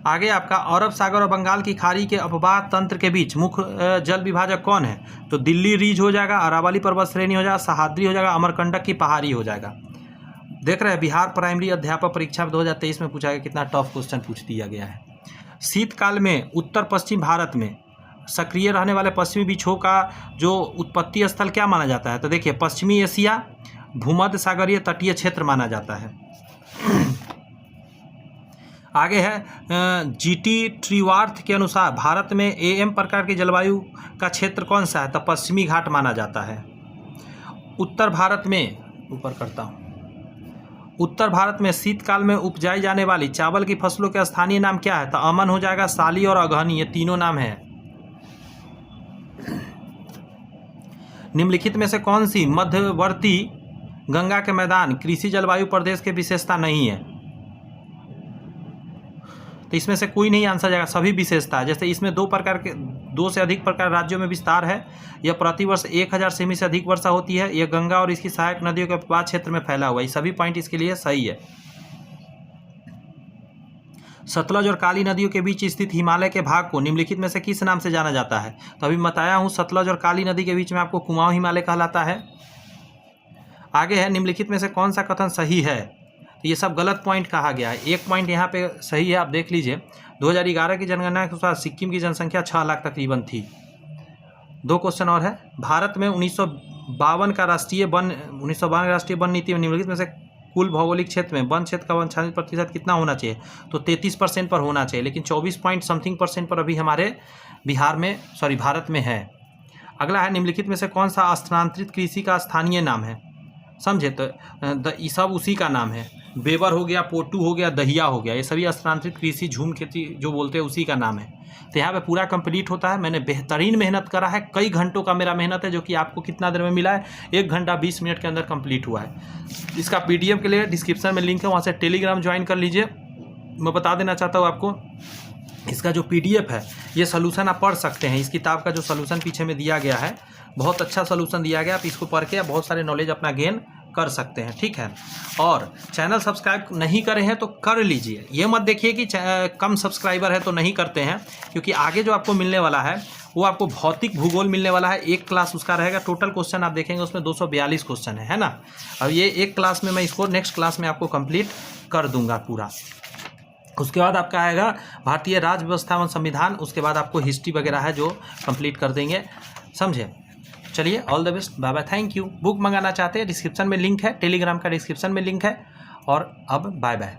आगे आपका अरब सागर और बंगाल की खाड़ी के अपवाह तंत्र के बीच मुख्य जल विभाजक कौन है? तो दिल्ली रीज हो जाएगा, अरावली पर्वत श्रेणी हो जाएगा, सह्याद्री हो जाएगा, अमरकंटक की पहाड़ी हो जाएगा। देख रहे हैं, बिहार प्राइमरी अध्यापक परीक्षा 2023 में पूछा गया, कितना टफ क्वेश्चन पूछ दिया गया है। शीतकाल में उत्तर पश्चिम भारत में सक्रिय रहने वाले पश्चिमी विक्षोभ का जो उत्पत्ति स्थल क्या माना जाता है? तो देखिए, पश्चिमी एशिया, भूमध्य सागरीय तटीय क्षेत्र माना जाता है। आगे है जीटी ट्रीवार्थ के अनुसार भारत में एम प्रकार की जलवायु का क्षेत्र कौन सा है? तो पश्चिमी घाट माना जाता है। उत्तर भारत में, ऊपर करता हूँ, उत्तर भारत में शीतकाल में उपजाई जाने वाली चावल की फसलों के स्थानीय नाम क्या है? तो अमन हो जाएगा, साली और अगहनी, ये तीनों नाम हैं। निम्नलिखित में से कौन सी मध्यवर्ती गंगा के मैदान कृषि जलवायु प्रदेश की विशेषता नहीं है? तो इसमें से कोई नहीं आंसर जाएगा, सभी विशेषता है। जैसे इसमें 2 से अधिक प्रकार राज्यों में विस्तार है, यह प्रतिवर्ष 1000 सेमी से अधिक वर्षा होती है, यह गंगा और इसकी सहायक नदियों के प्रवाह क्षेत्र में फैला हुआ है। ये सभी पॉइंट इसके लिए सही है। सतलज और काली नदियों के बीच स्थित हिमालय के भाग को निम्नलिखित में से किस नाम से जाना जाता है? तो अभी बताया हूँ, सतलज और काली नदी के बीच में आपको कुमाऊं हिमालय कहलाता है। आगे है, निम्नलिखित में से कौन सा कथन सही है? तो ये सब गलत पॉइंट कहा गया है। एक पॉइंट यहाँ पे सही है, आप देख लीजिए। 2011 की जनगणना के अनुसार सिक्किम की जनसंख्या 6 लाख तकरीबन थी। 2 क्वेश्चन और है। भारत में 1952 का राष्ट्रीय वन नीति में निम्नलिखित में से कुल भौगोलिक क्षेत्र में वन क्षेत्र का 95% कितना होना चाहिए? तो 33% पर होना चाहिए, लेकिन 24 पॉइंट समथिंग % पर अभी हमारे भारत में है। अगला है, निम्नलिखित में से कौन सा स्थानांतरित कृषि का स्थानीय नाम है? समझे, तो ये सब उसी का नाम है। बेबर हो गया, पोटू हो गया, दहिया हो गया, ये सभी स्थानांतरित कृषि झूम खेती जो बोलते हैं उसी का नाम है। तो यहाँ पे पूरा कंप्लीट होता है। मैंने बेहतरीन मेहनत करा है, कई घंटों का मेरा मेहनत है, जो कि आपको कितना देर में मिला है? 1 घंटा 20 मिनट के अंदर कंप्लीट हुआ है। इसका PDF के लिए डिस्क्रिप्शन में लिंक है, वहाँ से टेलीग्राम ज्वाइन कर लीजिए। मैं बता देना चाहता हूँ आपको, इसका जो PDF है, ये सोल्यूशन आप पढ़ सकते हैं। इस किताब का जो सोल्यूशन पीछे में दिया गया है, बहुत अच्छा सोल्यूशन दिया गया। आप इसको पढ़ के आप बहुत सारे नॉलेज अपना गेन कर सकते हैं, ठीक है। और चैनल सब्सक्राइब नहीं करे हैं तो कर लीजिए। ये मत देखिए कि कम सब्सक्राइबर है तो नहीं करते हैं, क्योंकि आगे जो आपको मिलने वाला है वो आपको भौतिक भूगोल मिलने वाला है। 1 क्लास उसका रहेगा। टोटल क्वेश्चन आप देखेंगे उसमें 242 क्वेश्चन है ना। अब ये 1 क्लास में मैं इसको नेक्स्ट क्लास में आपको कंप्लीट कर दूंगा पूरा। उसके बाद आपका आएगा भारतीय राज्य व्यवस्था एवं संविधान। उसके बाद आपको हिस्ट्री वगैरह है जो कंप्लीट कर देंगे, समझे। चलिए, all the best, bye bye, thank you. Book मंगाना चाहते हैं, डिस्क्रिप्शन में लिंक है, टेलीग्राम का डिस्क्रिप्शन में लिंक है। और अब बाय बाय।